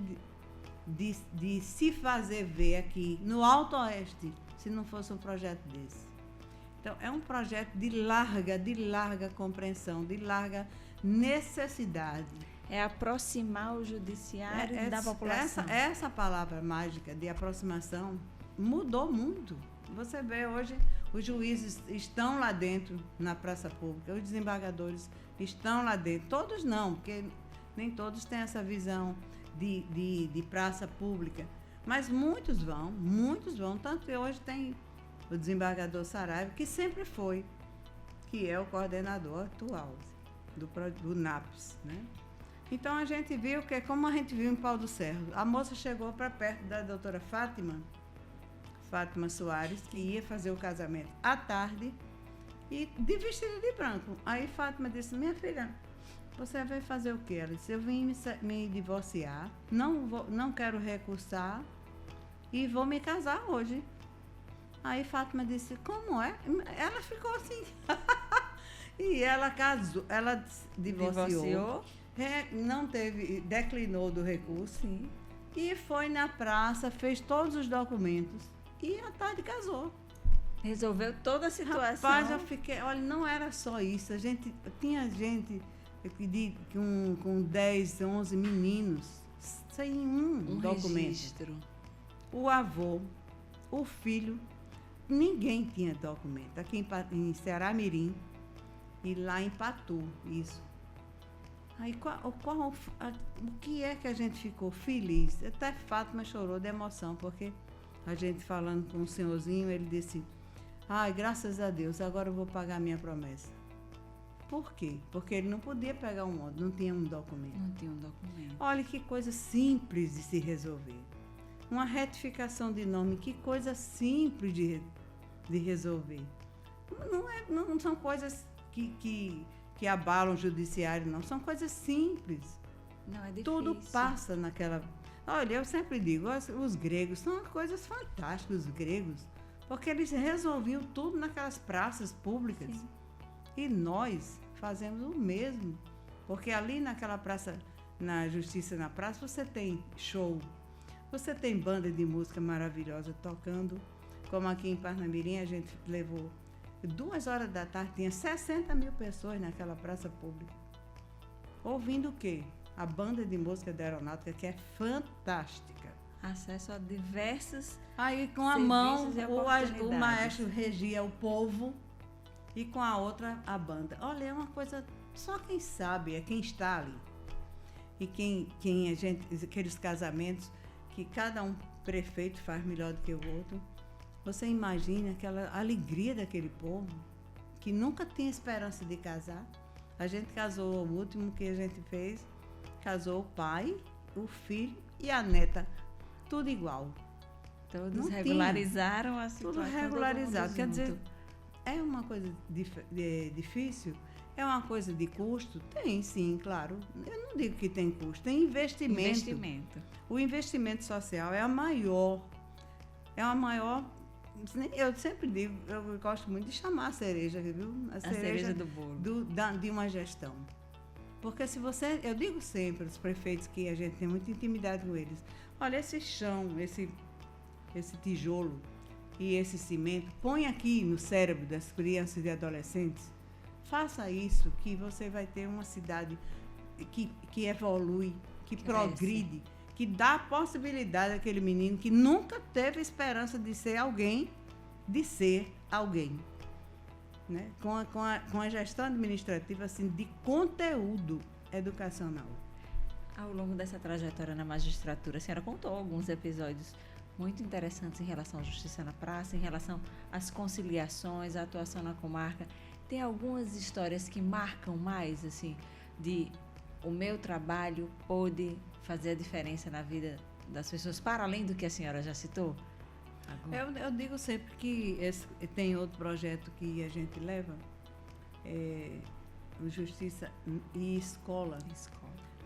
de se fazer ver aqui no Alto Oeste, se não fosse um projeto desse? Então, é um projeto de larga compreensão, de larga necessidade. É aproximar o judiciário da população. Essa palavra mágica de aproximação mudou muito. Você vê hoje, os juízes estão lá dentro, na praça pública, os desembargadores estão lá dentro. Todos não, porque nem todos têm essa visão de praça pública. Mas muitos vão. Tanto que hoje tem o desembargador Saraiva, que sempre foi, que é o coordenador atual do NAPS, né? Então, a gente viu que, como a gente viu em Pau do Cerro, a moça chegou para perto da doutora Fátima Soares, que ia fazer o casamento à tarde, e de vestido de branco. Aí Fátima disse, minha filha, você vai fazer o quê? Ela disse, eu vim me divorciar, não quero recursar e vou me casar hoje. Aí Fátima disse, como é? Ela ficou assim. E ela casou, ela divorciou. Não declinou do recurso. Sim. E foi na praça, fez todos os documentos e à tarde casou. Resolveu toda a situação. Rapaz, eu fiquei, olha, não era só isso. Tinha gente com 10, 11 meninos sem um documento. Registro. O avô, o filho, ninguém tinha documento. Aqui em Ceará Mirim e lá em Patu, isso. Aí, o que é que a gente ficou feliz? Até Fátima chorou de emoção, porque a gente falando com o senhorzinho, ele disse, ai, graças a Deus, agora eu vou pagar a minha promessa. Por quê? Porque ele não podia pegar não tinha um documento. Não tinha um documento. Olha que coisa simples de se resolver. Uma retificação de nome, que coisa simples de resolver. Não são coisas que abalam o judiciário, não. São coisas simples. Não, é difícil. Tudo passa naquela... Olha, eu sempre digo, os gregos são coisas fantásticas, os gregos, porque eles resolviam tudo naquelas praças públicas. Sim. E nós fazemos o mesmo, porque ali naquela praça, na Justiça na Praça, você tem show, você tem banda de música maravilhosa tocando, como aqui em Parnamirim a gente levou 2 horas da tarde, tinha 60 mil pessoas naquela praça pública. Ouvindo o quê? A banda de música da Aeronáutica, que é fantástica. Acesso a diversos aí com a mão, o maestro regia o povo e com a outra a banda. Olha, é uma coisa Só quem sabe é quem está ali. E aqueles casamentos que cada um prefeito faz melhor do que o outro. Você imagina aquela alegria daquele povo que nunca tinha esperança de casar. A gente casou, o último que a gente fez, casou o pai, o filho e a neta, tudo igual. Todos não regularizaram a situação. Tudo regularizado. Quer dizer, é uma coisa difícil? É uma coisa de custo? Tem, sim, claro. Eu não digo que tem custo, tem investimento. O investimento social é a maior. Eu sempre digo, eu gosto muito de chamar a cereja, viu? A cereja do bolo. De uma gestão. Porque eu digo sempre aos prefeitos que a gente tem muita intimidade com eles. Olha, esse chão, esse tijolo e esse cimento, põe aqui no cérebro das crianças e adolescentes. Faça isso, que você vai ter uma cidade que evolui, que progride, que dá a possibilidade àquele menino que nunca teve esperança de ser alguém, né? Com a gestão administrativa assim, de conteúdo educacional. Ao longo dessa trajetória na magistratura, a senhora contou alguns episódios muito interessantes em relação à justiça na praça, em relação às conciliações, à atuação na comarca. Tem algumas histórias que marcam mais, assim, de o meu trabalho pôde fazer a diferença na vida das pessoas, para além do que a senhora já citou? Eu digo sempre que tem outro projeto que a gente leva, Justiça e Escola,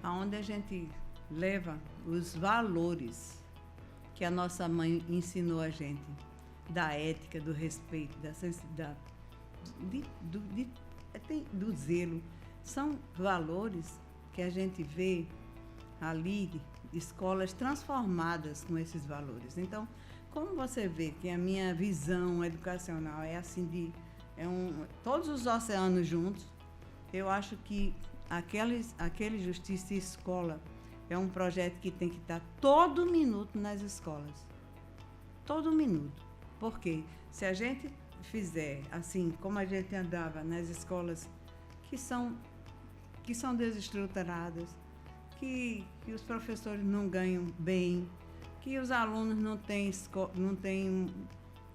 onde a gente leva os valores que a nossa mãe ensinou a gente, da ética, do respeito, do zelo. São valores que a gente vê ali, escolas transformadas com esses valores. Então, como você vê que a minha visão educacional é assim todos os oceanos juntos, eu acho que aquele Justiça e Escola é um projeto que tem que estar todo minuto nas escolas. Todo minuto. Porque se a gente fizer assim, como a gente andava nas escolas que são desestruturadas, que os professores não ganham bem, que os alunos não têm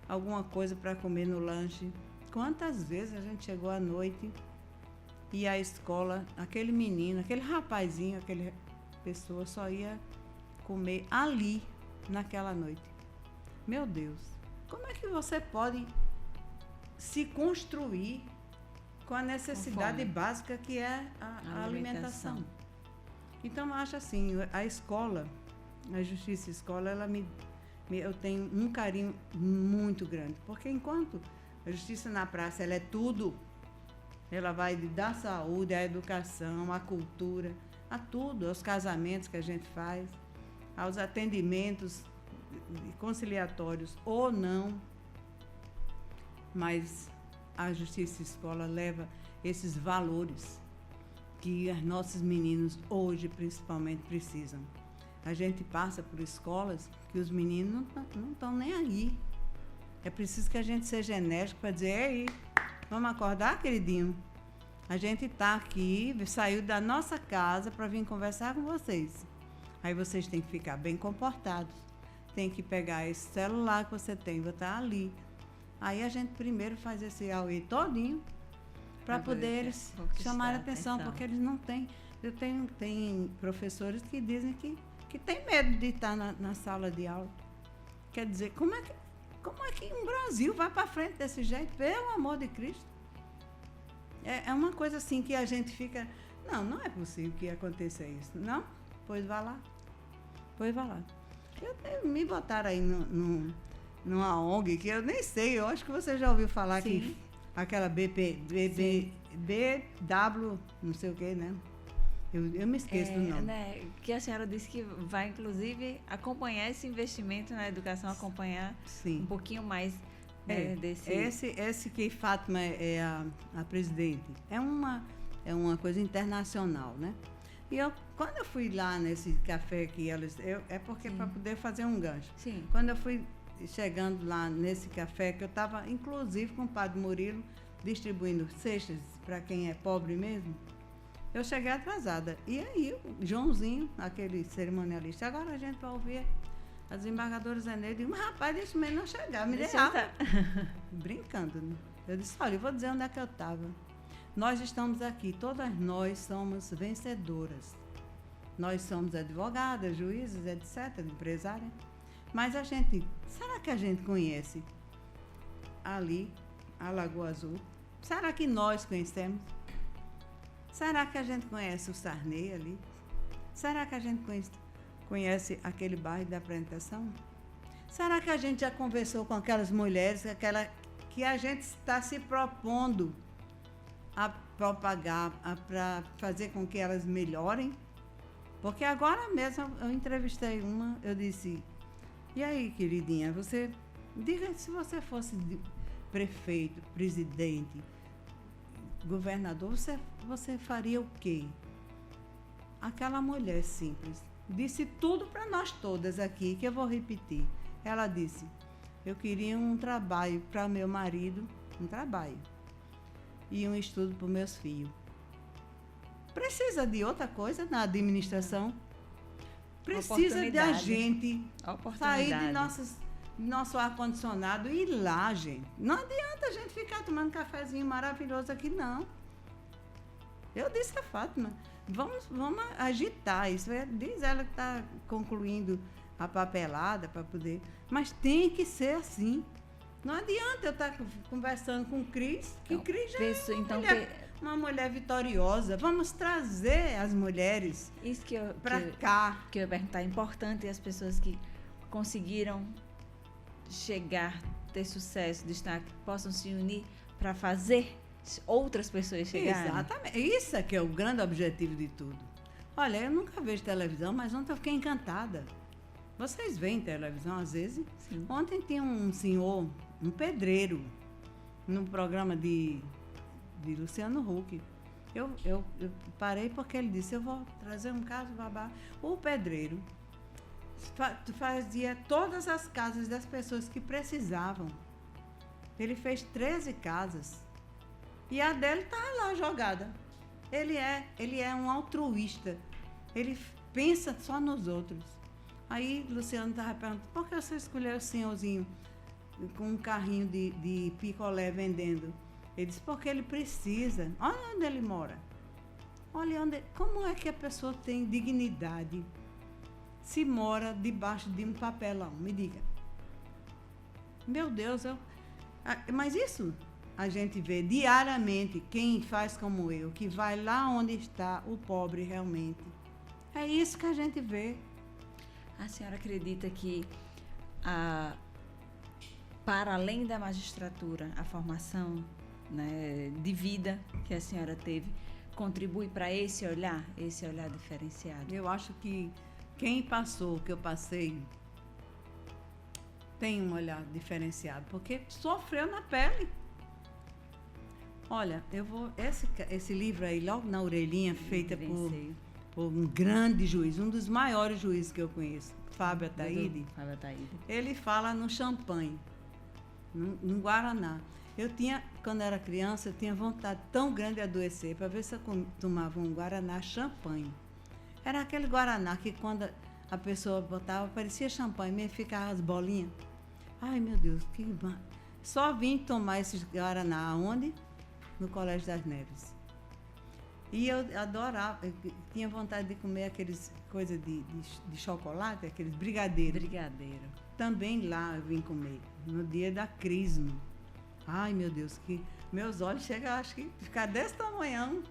alguma coisa para comer no lanche. Quantas vezes a gente chegou à noite e a escola, aquele menino, aquele rapazinho, aquele pessoa só ia comer ali, naquela noite. Meu Deus, como é que você pode se construir com a necessidade básica que é a alimentação? Então, eu acho assim, a escola, a Justiça e Escola, eu tenho um carinho muito grande, porque enquanto a Justiça na Praça, ela é tudo, ela vai da saúde, à educação, à cultura, a tudo, aos casamentos que a gente faz, aos atendimentos conciliatórios ou não, mas a Justiça e Escola leva esses valores que os nossos meninos hoje principalmente precisam. A gente passa por escolas que os meninos não estão nem aí. É preciso que a gente seja enérgico para dizer: ei, vamos acordar, queridinho? A gente está aqui, saiu da nossa casa para vir conversar com vocês. Aí vocês têm que ficar bem comportados. Tem que pegar esse celular que você tem, botar ali. Aí a gente primeiro faz esse auê todinho para poder eles chamar a atenção, porque eles não têm. Tem professores que dizem que tem medo de estar na sala de aula. Quer dizer, como é que um Brasil vai para frente desse jeito? Pelo amor de Cristo. É uma coisa assim que a gente fica... Não é possível que aconteça isso. Não? Pois vá lá. Me botaram aí numa ONG que eu nem sei, eu acho que você já ouviu falar. Sim. Que aquela BW, não sei o que, né? Eu me esqueço do nome. Né, que a senhora disse que vai, inclusive, acompanhar esse investimento na educação, acompanhar um pouquinho mais desse... Esse que Fátima é a presidente, é uma coisa internacional, né? E quando eu fui lá nesse café que elas... para poder fazer um gancho. Sim. Quando eu fui chegando lá nesse café, que eu estava, inclusive, com o padre Murilo, distribuindo cestas para quem é pobre mesmo, Eu cheguei atrasada. E aí, o Joãozinho, aquele cerimonialista, agora a gente vai ouvir as desembargadoras Eneida. Mas, rapaz, deixa o menino chegar, me dê água. Brincando, né? Eu disse, olha, eu vou dizer onde é que eu estava. Nós estamos aqui, todas nós somos vencedoras. Nós somos advogadas, juízes, etc., empresárias. Mas a gente, será que a gente conhece ali a Lagoa Azul? Será que nós conhecemos? Será que a gente conhece o Sarney ali? Será que a gente conhece aquele bairro da apresentação? Será que a gente já conversou com aquelas mulheres que a gente está se propondo a propagar, para fazer com que elas melhorem? Porque agora mesmo eu entrevistei uma, eu disse, e aí, queridinha, diga se você fosse prefeito, presidente, governador, você faria o quê? Aquela mulher simples disse tudo para nós todas aqui, que eu vou repetir. Ela disse, eu queria um trabalho para meu marido, um trabalho, e um estudo para os meus filhos. Precisa de outra coisa na administração? Precisa de a gente sair de nosso ar-condicionado e ir lá, gente. Não adianta a gente ficar tomando um cafezinho maravilhoso aqui, não. Eu disse a Fátima, vamos agitar isso. Diz ela que está concluindo a papelada para poder... Mas tem que ser assim. Não adianta eu estar conversando com o Cris, que o Cris já é uma mulher vitoriosa. Vamos trazer as mulheres para cá. Que eu ia perguntar, é importante as pessoas que conseguiram chegar, ter sucesso, destaque, possam se unir para fazer outras pessoas chegarem. Exatamente. Isso é que é o grande objetivo de tudo. Olha, eu nunca vejo televisão, mas ontem eu fiquei encantada. Vocês veem televisão às vezes? Sim. Ontem tinha um senhor, um pedreiro, no programa de Luciano Huck. Eu parei porque ele disse, eu vou trazer um caso babá. O pedreiro fazia todas as casas das pessoas que precisavam. Ele fez 13 casas. E a dele está lá jogada. Ele é um altruísta. Ele pensa só nos outros. Aí Luciano estava perguntando, por que você escolheu o senhorzinho com um carrinho de picolé vendendo? Ele disse, porque ele precisa. Olha onde ele mora. Olha como é que a pessoa tem dignidade se mora debaixo de um papelão? Me diga. Meu Deus, mas isso a gente vê diariamente quem faz como eu, que vai lá onde está o pobre realmente. É isso que a gente vê. A senhora acredita que, para além da magistratura, a formação, né, de vida que a senhora teve, contribui para esse olhar diferenciado? Eu acho que quem passou o que eu passei tem um olhar diferenciado, porque sofreu na pele. Olha, esse livro aí, logo na orelhinha, feita por um grande juiz, um dos maiores juízes que eu conheço, Fábio Ataíde. Ele fala no champanhe, no Guaraná. Quando era criança, eu tinha vontade tão grande de adoecer para ver se eu tomava um Guaraná champanhe. Era aquele Guaraná que quando a pessoa botava, parecia champanhe, mesmo ficava as bolinhas. Ai, meu Deus, só vim tomar esse Guaraná aonde? No Colégio das Neves. E eu adorava, eu tinha vontade de comer aqueles coisas de chocolate, aqueles brigadeiros. Brigadeiro. Também lá eu vim comer, no dia da Crisma. Ai, meu Deus, que meus olhos chegam, acho que ficar desse tamanhão,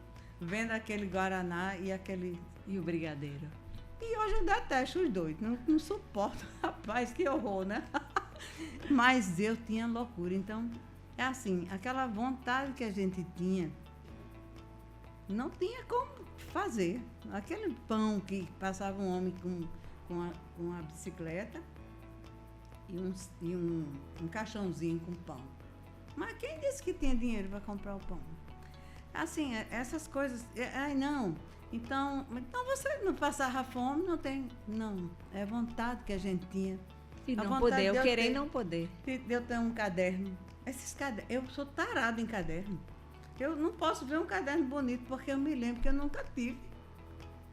vendo aquele Guaraná e o brigadeiro. E hoje eu detesto os dois, não suporto, rapaz, que horror, né? Mas eu tinha loucura, então... É assim, aquela vontade que a gente tinha, não tinha como fazer. Aquele pão que passava um homem com uma bicicleta e um caixãozinho com pão. Mas quem disse que tinha dinheiro para comprar o pão? Assim, essas coisas... Ai, não. Então você não passava fome, não tem... Não, é vontade que a gente tinha. E não poder, eu querer não poder. Eu tenho um caderno. Esses cadernos, eu sou tarada em caderno. Eu não posso ver um caderno bonito porque eu me lembro que eu nunca tive.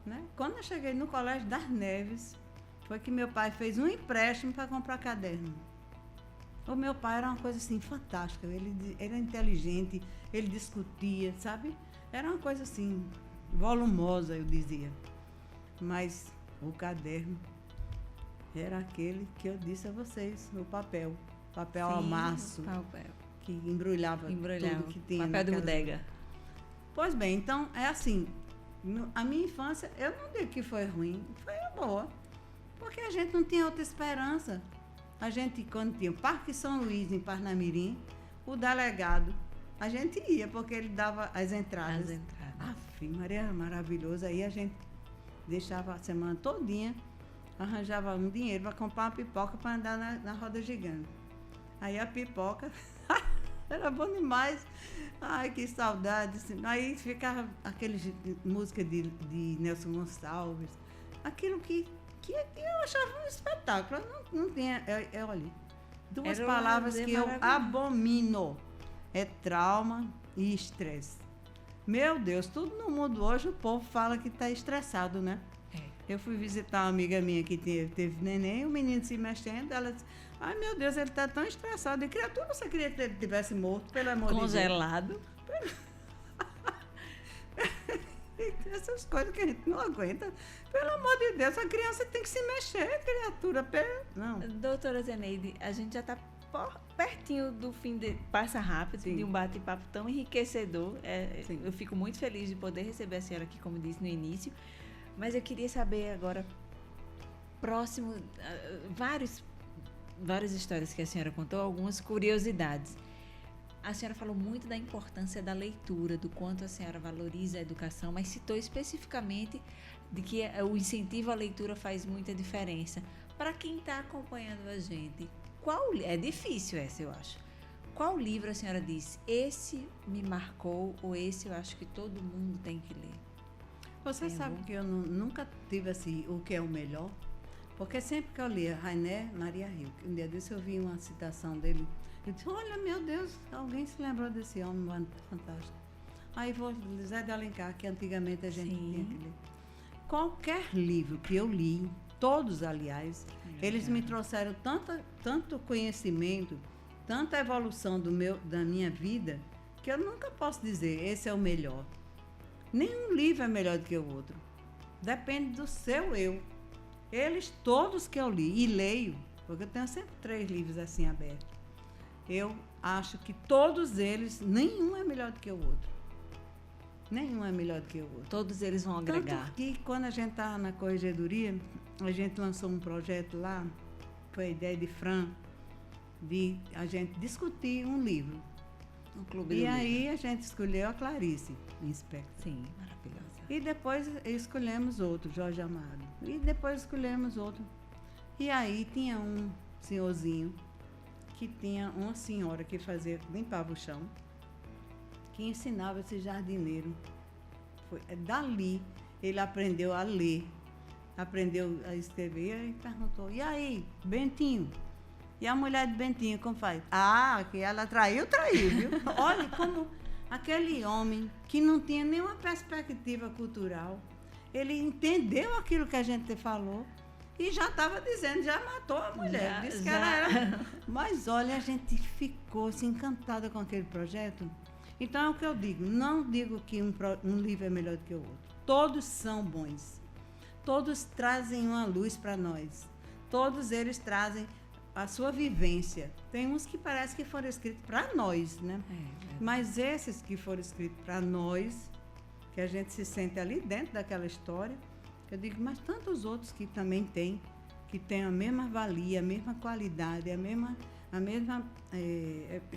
Né? Quando eu cheguei no Colégio das Neves, foi que meu pai fez um empréstimo para comprar caderno. O meu pai era uma coisa assim fantástica, ele era inteligente, ele discutia, sabe? Era uma coisa assim, volumosa, eu dizia. Mas o caderno era aquele que eu disse a vocês, o papel ao maço, que embrulhava tudo que tinha. Papel de bodega. Pois bem, então é assim, a minha infância, eu não digo que foi ruim, foi boa, porque a gente não tinha outra esperança. A gente, quando tinha o Parque São Luís, em Parnamirim, o delegado, a gente ia, porque ele dava as entradas. Maria, era maravilhoso. Aí a gente deixava a semana todinha, arranjava um dinheiro para comprar uma pipoca para andar na roda gigante. Aí a pipoca era bom demais. Ai, que saudade. Aí ficava aqueles música de Nelson Gonçalves, aquilo que eu achava um espetáculo. Não tinha. Olha, duas palavras que eu abomino: é trauma e estresse. Meu Deus, tudo no mundo hoje o povo fala que está estressado, né? Eu fui visitar uma amiga minha que teve neném, o menino se mexendo, ela disse: ai, meu Deus, ele está tão estressado. E criatura, você queria que ele tivesse morto, pelo amor de Deus. Congelado. Essas coisas que a gente não aguenta. Pelo amor de Deus, a criança tem que se mexer, criatura. Não. Doutora Zeneide, a gente já está pertinho do fim, passa rápido, de um bate-papo tão enriquecedor. Eu fico muito feliz de poder receber a senhora aqui, como disse no início. Mas eu queria saber agora, próximo, várias histórias que a senhora contou, algumas curiosidades. A senhora falou muito da importância da leitura, do quanto a senhora valoriza a educação, mas citou especificamente de que o incentivo à leitura faz muita diferença. Para quem está acompanhando a gente, é difícil essa, eu acho. Qual livro a senhora diz, esse me marcou, ou esse eu acho que todo mundo tem que ler? Você sabe que eu nunca tive assim, o que é o melhor? Porque sempre que eu lia Rainer Maria Rilke, um dia desse eu vi uma citação dele, eu disse: olha, meu Deus, alguém se lembrou desse homem fantástico. Aí vou Zé de Alencar, que antigamente a gente tinha que ler. Qualquer livro que eu li, todos, aliás, eles me trouxeram tanto conhecimento, tanta evolução da minha vida, que eu nunca posso dizer, esse é o melhor. Nenhum livro é melhor do que o outro. Depende do seu eu. Eles, todos que eu li e leio, porque eu tenho sempre 3 livros assim abertos, eu acho que todos eles, nenhum é melhor do que o outro. Nenhum é melhor do que o outro. Todos eles vão agregar. Tanto que quando a gente estava na corregedoria, a gente lançou um projeto lá, foi a ideia de Fran, de a gente discutir um livro. Um clube do livro. E aí a gente escolheu a Clarice Lispector. Sim, maravilhosa. E depois escolhemos outro, Jorge Amado. E depois escolhemos outro. E aí tinha um senhorzinho que tinha uma senhora que limpava o chão, que ensinava esse jardineiro. Dali ele aprendeu a ler, aprendeu a escrever e perguntou: e aí, Bentinho? E a mulher de Bentinho, como faz? Ah, que ela traiu, viu? Olha como aquele homem que não tinha nenhuma perspectiva cultural, ele entendeu aquilo que a gente falou e já estava dizendo, já matou a mulher. Disse que ela era. Mas olha, a gente ficou assim, encantada com aquele projeto. Então é o que eu digo, não digo que um livro é melhor do que o outro. Todos são bons. Todos trazem uma luz para nós. Todos eles trazem a sua vivência. Tem uns que parece que foram escritos para nós, né? Mas esses que foram escritos para nós, que a gente se sente ali dentro daquela história, eu digo, mas tantos outros que também têm, que têm a mesma valia, a mesma qualidade, a mesma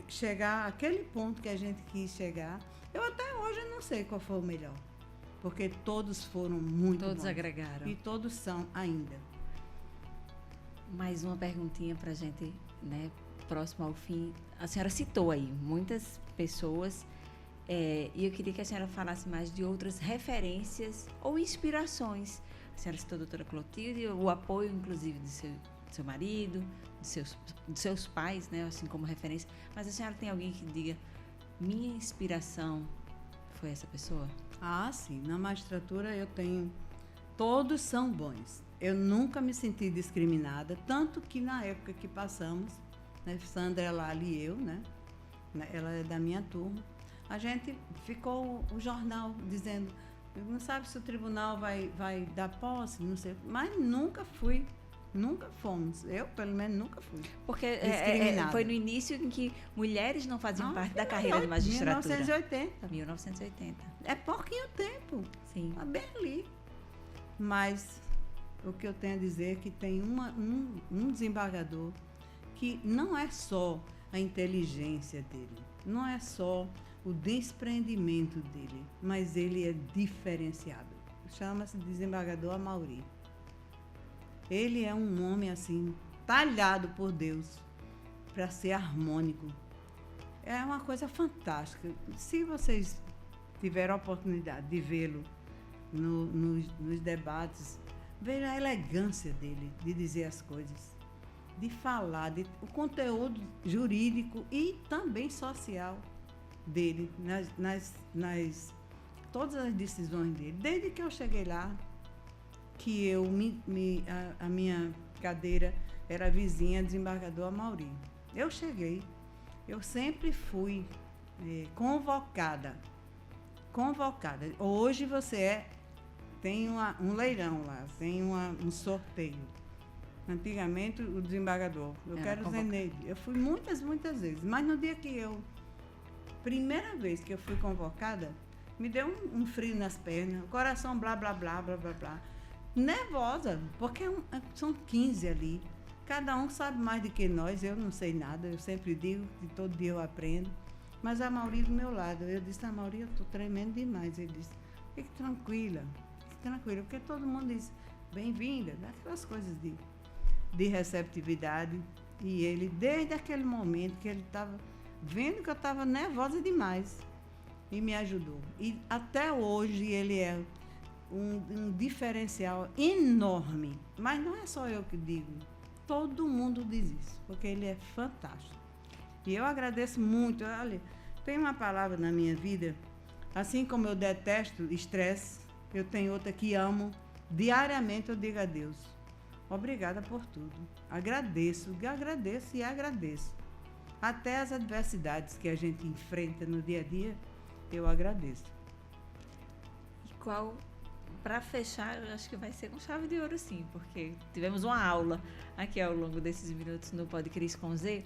chegar àquele ponto que a gente quis chegar. Eu até hoje não sei qual foi o melhor, porque todos foram muito Todos bons. agregaram. E todos são ainda. Mais uma perguntinha para a gente, né, próximo ao fim. A senhora citou aí muitas pessoas, e eu queria que a senhora falasse mais de outras referências ou inspirações. A senhora citou a doutora Clotilde, o apoio, inclusive, do seu marido, dos seus pais, né, assim como referência. Mas a senhora tem alguém que diga: minha inspiração foi essa pessoa? Ah, sim. Na magistratura eu tenho... Todos são bons. Eu nunca me senti discriminada, tanto que na época que passamos, né, Sandra Lali e eu, né? Ela é da minha turma, a gente ficou o jornal dizendo, não sabe se o tribunal vai dar posse, não sei, mas nunca fomos. Eu, pelo menos, nunca fui. Porque foi no início em que mulheres não faziam parte da carreira de magistratura. 1980. 1980. É pouquinho tempo. Sim. Está bem ali. Mas o que eu tenho a dizer é que tem um desembargador que não é só a inteligência dele, não é só o desprendimento dele, mas ele é diferenciado. Chama-se desembargador Amaury. Ele é um homem assim, talhado por Deus para ser harmônico. É uma coisa fantástica. Se vocês tiveram a oportunidade de vê-lo nos debates, veja a elegância dele de dizer as coisas, de falar, o conteúdo jurídico e também social dele, todas as decisões dele. Desde que eu cheguei lá, que a minha cadeira era vizinha do desembargador Amaury. Eu cheguei, eu sempre fui convocada. Hoje você tem um leilão lá, tem um sorteio. Antigamente, o desembargador, eu quero Zeneide. Eu fui muitas vezes, mas no dia que primeira vez que eu fui convocada, me deu um frio nas pernas, o coração blá, blá, blá, blá, blá, blá. Nervosa, porque são 15 ali. Cada um sabe mais do que nós, eu não sei nada, eu sempre digo que todo dia eu aprendo. Mas a Amaury do meu lado, eu disse, Amaury, eu estou tremendo demais. Ele disse, fique tranquila, porque todo mundo diz, bem-vinda, aquelas coisas de receptividade. E ele, desde aquele momento que ele estava vendo que eu estava nervosa demais, e me ajudou. E até hoje ele é um diferencial enorme. Mas não é só eu que digo, todo mundo diz isso, porque ele é fantástico. E eu agradeço muito. Olha, tem uma palavra na minha vida, assim como eu detesto estresse, eu tenho outra que amo. Diariamente eu digo a Deus, obrigada por tudo. Agradeço. Até as adversidades que a gente enfrenta no dia a dia, eu agradeço. E qual, para fechar, eu acho que vai ser com chave de ouro, sim, porque tivemos uma aula aqui ao longo desses minutos no Pod Cris com Z.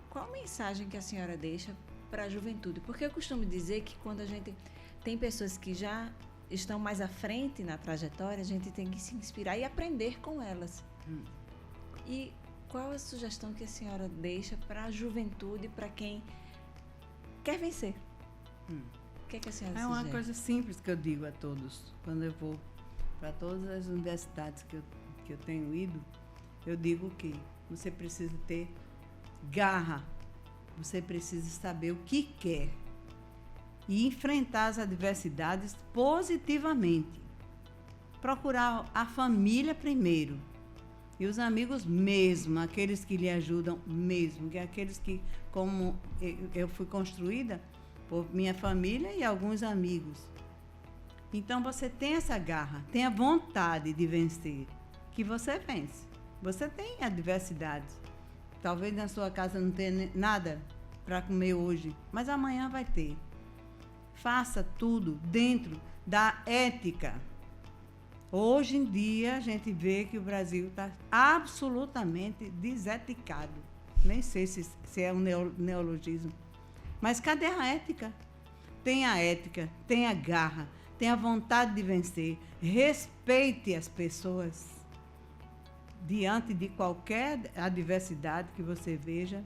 Qual mensagem que a senhora deixa para a juventude? Porque eu costumo dizer que quando a gente tem pessoas que já estão mais à frente na trajetória, a gente tem que se inspirar e aprender com elas. E qual a sugestão que a senhora deixa para a juventude, para quem quer vencer? O que é que a senhora sugere? É uma coisa simples que eu digo a todos. Quando eu vou para todas as universidades que eu tenho ido, eu digo que você precisa ter garra, você precisa saber o que quer e enfrentar as adversidades positivamente. Procurar a família primeiro e os amigos mesmo, aqueles que lhe ajudam mesmo, que é aqueles que, como eu fui construída por minha família e alguns amigos. Então você tem essa garra, tem a vontade de vencer, que você vence. Você tem adversidades. Talvez na sua casa não tenha nada para comer hoje, mas amanhã vai ter. Faça tudo dentro da ética. Hoje em dia, a gente vê que o Brasil está absolutamente deseticado. Nem sei se é um neologismo. Mas cadê a ética? Tem a ética, tem a garra, tem a vontade de vencer. Respeite as pessoas. Diante de qualquer adversidade que você veja,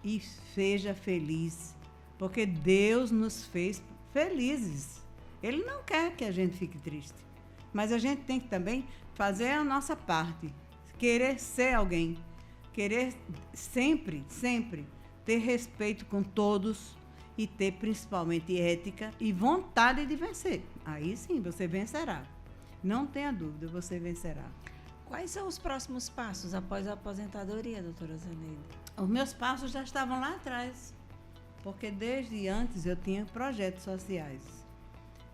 e seja feliz, porque Deus nos fez felizes. Ele não quer que a gente fique triste, mas a gente tem que também fazer a nossa parte, querer ser alguém, querer sempre ter respeito com todos e ter principalmente ética e vontade de vencer. Aí sim você vencerá. Não tenha dúvida, você vencerá. Quais são os próximos passos após a aposentadoria, doutora Zeneide? Os meus passos já estavam lá atrás. porque desde antes eu tinha projetos sociais.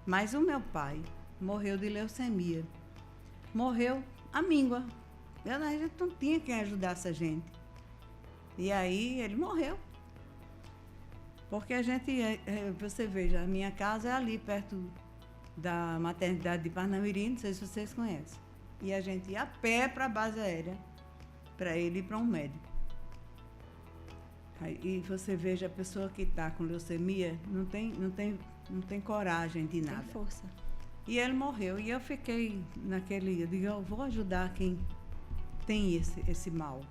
Mas o meu pai morreu de leucemia. Morreu à míngua. A gente não tinha quem ajudasse a gente. E aí ele morreu. Porque a gente, você veja, a minha casa é ali perto da maternidade de Parnamirim, não sei se vocês conhecem. E a gente ia a pé para a base aérea, para ele ir para um médico. E você veja, a pessoa que está com leucemia não tem coragem de nada. Tem força. E ele morreu. E eu fiquei eu digo, eu vou ajudar quem tem esse mal.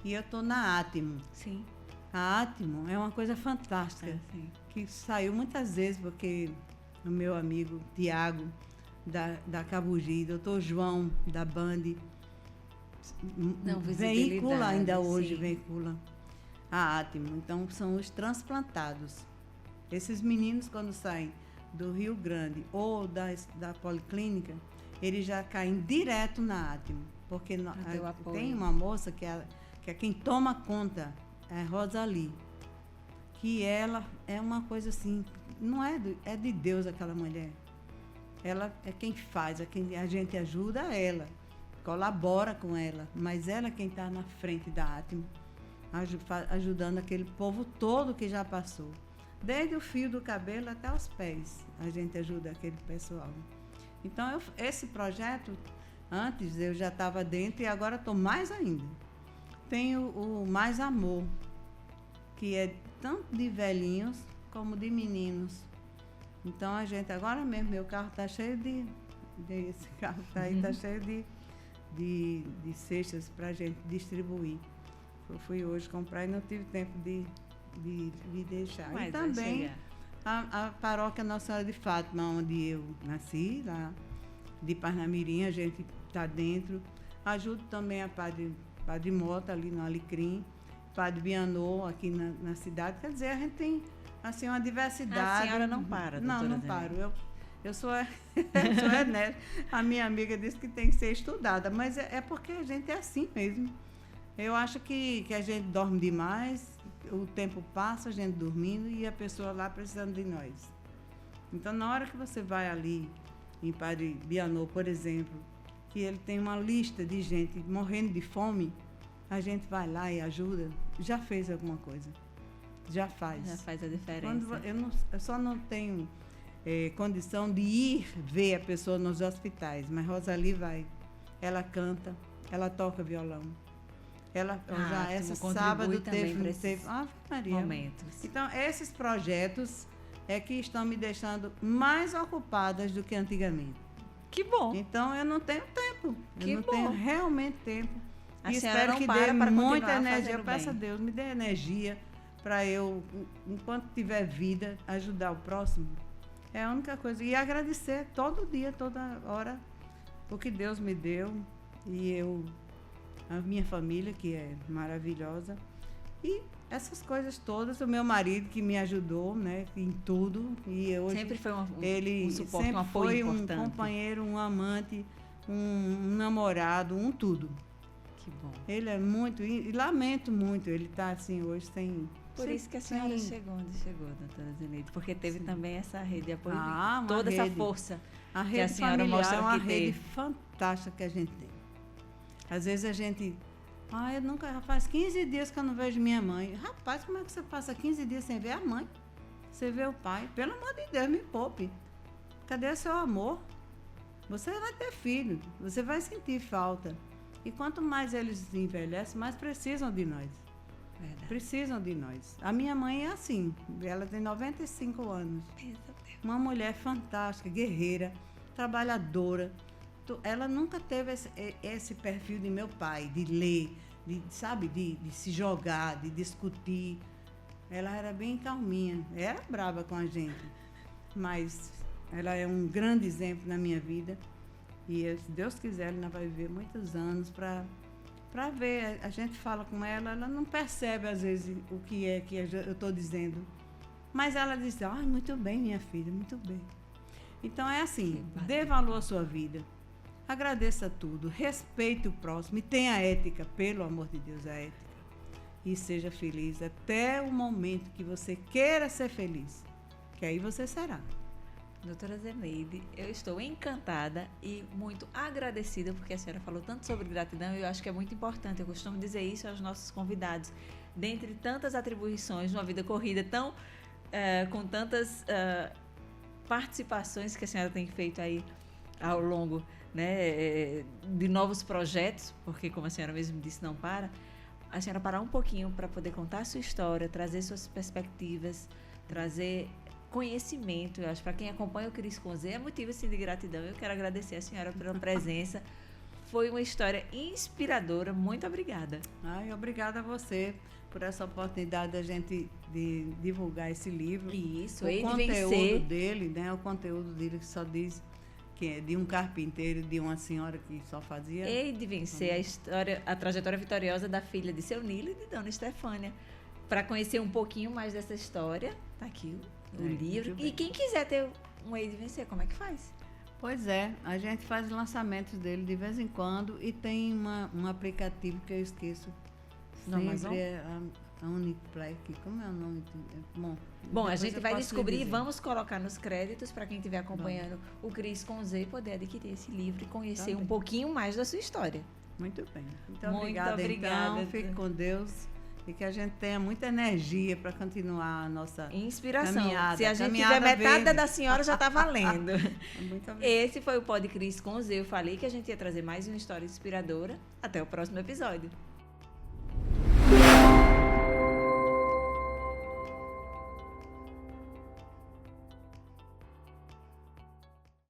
E eu estou na Átimo. Sim. A Átimo é uma coisa fantástica, que saiu muitas vezes, porque o meu amigo Tiago, da Cabugi, doutor João, da Band, veicula ainda hoje, veicula a Átimo. Então, são os transplantados. Esses meninos, quando saem do Rio Grande ou da Policlínica, eles já caem direto na Átimo, porque tem uma moça que é quem toma conta, é Rosali, que ela é uma coisa assim, não é de Deus aquela mulher. Ela é quem faz, é quem a gente ajuda ela, colabora com ela, mas ela é quem está na frente da Átimo, ajudando aquele povo todo que já passou. Desde o fio do cabelo até os pés, a gente ajuda aquele pessoal. Então, esse projeto, antes eu já estava dentro e agora estou mais ainda. Tem o Mais Amor, que é tanto de velhinhos como de meninos. Então, a gente, agora mesmo, meu carro está cheio esse carro está aí, está cheio de cestas para a gente distribuir. Eu fui hoje comprar e não tive tempo de deixar. Mas e também a paróquia Nossa Senhora de Fátima, onde eu nasci, lá de Parnamirim, a gente está dentro. Ajudo também a Padre Mota, ali no Alecrim, Padre Bianô, aqui na cidade. Quer dizer, a gente tem assim, uma diversidade. A senhora não para, doutora Não paro. Eu sou enérgica. A minha amiga disse que tem que ser estudada, mas é porque a gente é assim mesmo. Eu acho que a gente dorme demais, o tempo passa, a gente dormindo e a pessoa lá precisando de nós. Então, na hora que você vai ali, em Padre Bianô, por exemplo, que ele tem uma lista de gente morrendo de fome, a gente vai lá e ajuda, já fez alguma coisa. Já faz. Já faz a diferença. Eu só não tenho condição de ir ver a pessoa nos hospitais, mas Rosali vai. Ela canta, ela toca violão. Ela já essa sábado teve Maria. Momentos. Então, esses projetos é que estão me deixando mais ocupadas do que antigamente. Que bom. Então, eu não tenho tempo. Eu não tenho realmente tempo. E espero que dê muita energia. Eu peço a Deus, me dê energia para eu, enquanto tiver vida, ajudar o próximo. É a única coisa. E agradecer todo dia, toda hora, o que Deus me deu. E a minha família, que é maravilhosa. E essas coisas todas, o meu marido que me ajudou, né, em tudo. E hoje sempre foi ele um suporte, sempre um apoio foi importante. Um companheiro, um amante, um namorado, um tudo. Que bom. Ele é muito, e lamento muito, ele está assim hoje sem... Por isso que a senhora chegou onde chegou, doutora Zeneide, porque teve também essa rede de apoio, toda essa força a rede que a senhora mostra é uma que rede teve. fantástica que a gente tem. Às vezes a gente... faz 15 dias que eu não vejo minha mãe. Rapaz, como é que você passa 15 dias sem ver a mãe? Você vê o pai? Pelo amor de Deus, me poupe. Cadê seu amor? Você vai ter filho, você vai sentir falta. E quanto mais eles envelhecem, mais precisam de nós. Verdade. Precisam de nós. A minha mãe é assim, ela tem 95 anos. Uma mulher fantástica, guerreira, trabalhadora. Ela nunca teve esse perfil de meu pai, de ler, de se jogar, de discutir. Ela era bem calminha, era brava com a gente, mas ela é um grande exemplo na minha vida. E se Deus quiser, ela vai viver muitos anos para ver. A gente fala com ela, ela não percebe às vezes o que é que eu estou dizendo. Mas ela diz, muito bem, minha filha, muito bem. Então é assim, dê valor à sua vida. Agradeça tudo, respeite o próximo e tenha ética, pelo amor de Deus, a ética. e seja feliz até o momento que você queira ser feliz, que aí você será. Doutora Zeneide, eu estou encantada e muito agradecida porque a senhora falou tanto sobre gratidão e eu acho que é muito importante. Eu costumo dizer isso aos nossos convidados. Dentre tantas atribuições numa vida corrida, com tantas participações que a senhora tem feito aí ao longo, né, de novos projetos, porque como a senhora mesmo disse, não para, a senhora parar um pouquinho para poder contar a sua história, trazer suas perspectivas, trazer conhecimento. Eu acho que para quem acompanha o Cris com Z é motivo assim, de gratidão. Eu quero agradecer a senhora pela presença. Foi uma história inspiradora. Muito obrigada. Obrigada a você por essa oportunidade da gente de divulgar esse livro. Isso, o conteúdo dele, né? O conteúdo dele que só diz que é de um carpinteiro, de uma senhora que só fazia... Hei de vencer a trajetória vitoriosa da filha de seu Nilo e de Dona Estefânia. Para conhecer um pouquinho mais dessa história, tá aqui o livro. E quem quiser ter um Hei de Vencer, como é que faz? Pois é, a gente faz lançamentos dele de vez em quando e tem um aplicativo que eu esqueço. Sempre é a Uniplay, como é o nome? Bom, a gente vai descobrir e vamos colocar nos créditos para quem estiver acompanhando o Cris com Z poder adquirir esse livro e conhecer um pouquinho mais da sua história. Muito bem. Muito obrigada. Então, fique com Deus e que a gente tenha muita energia para continuar a nossa inspiração. Caminhada. Se a gente tiver metade da senhora, já está valendo. Muito obrigada. Esse foi o Pod Cris com Z. Eu falei que a gente ia trazer mais uma história inspiradora. Até o próximo episódio.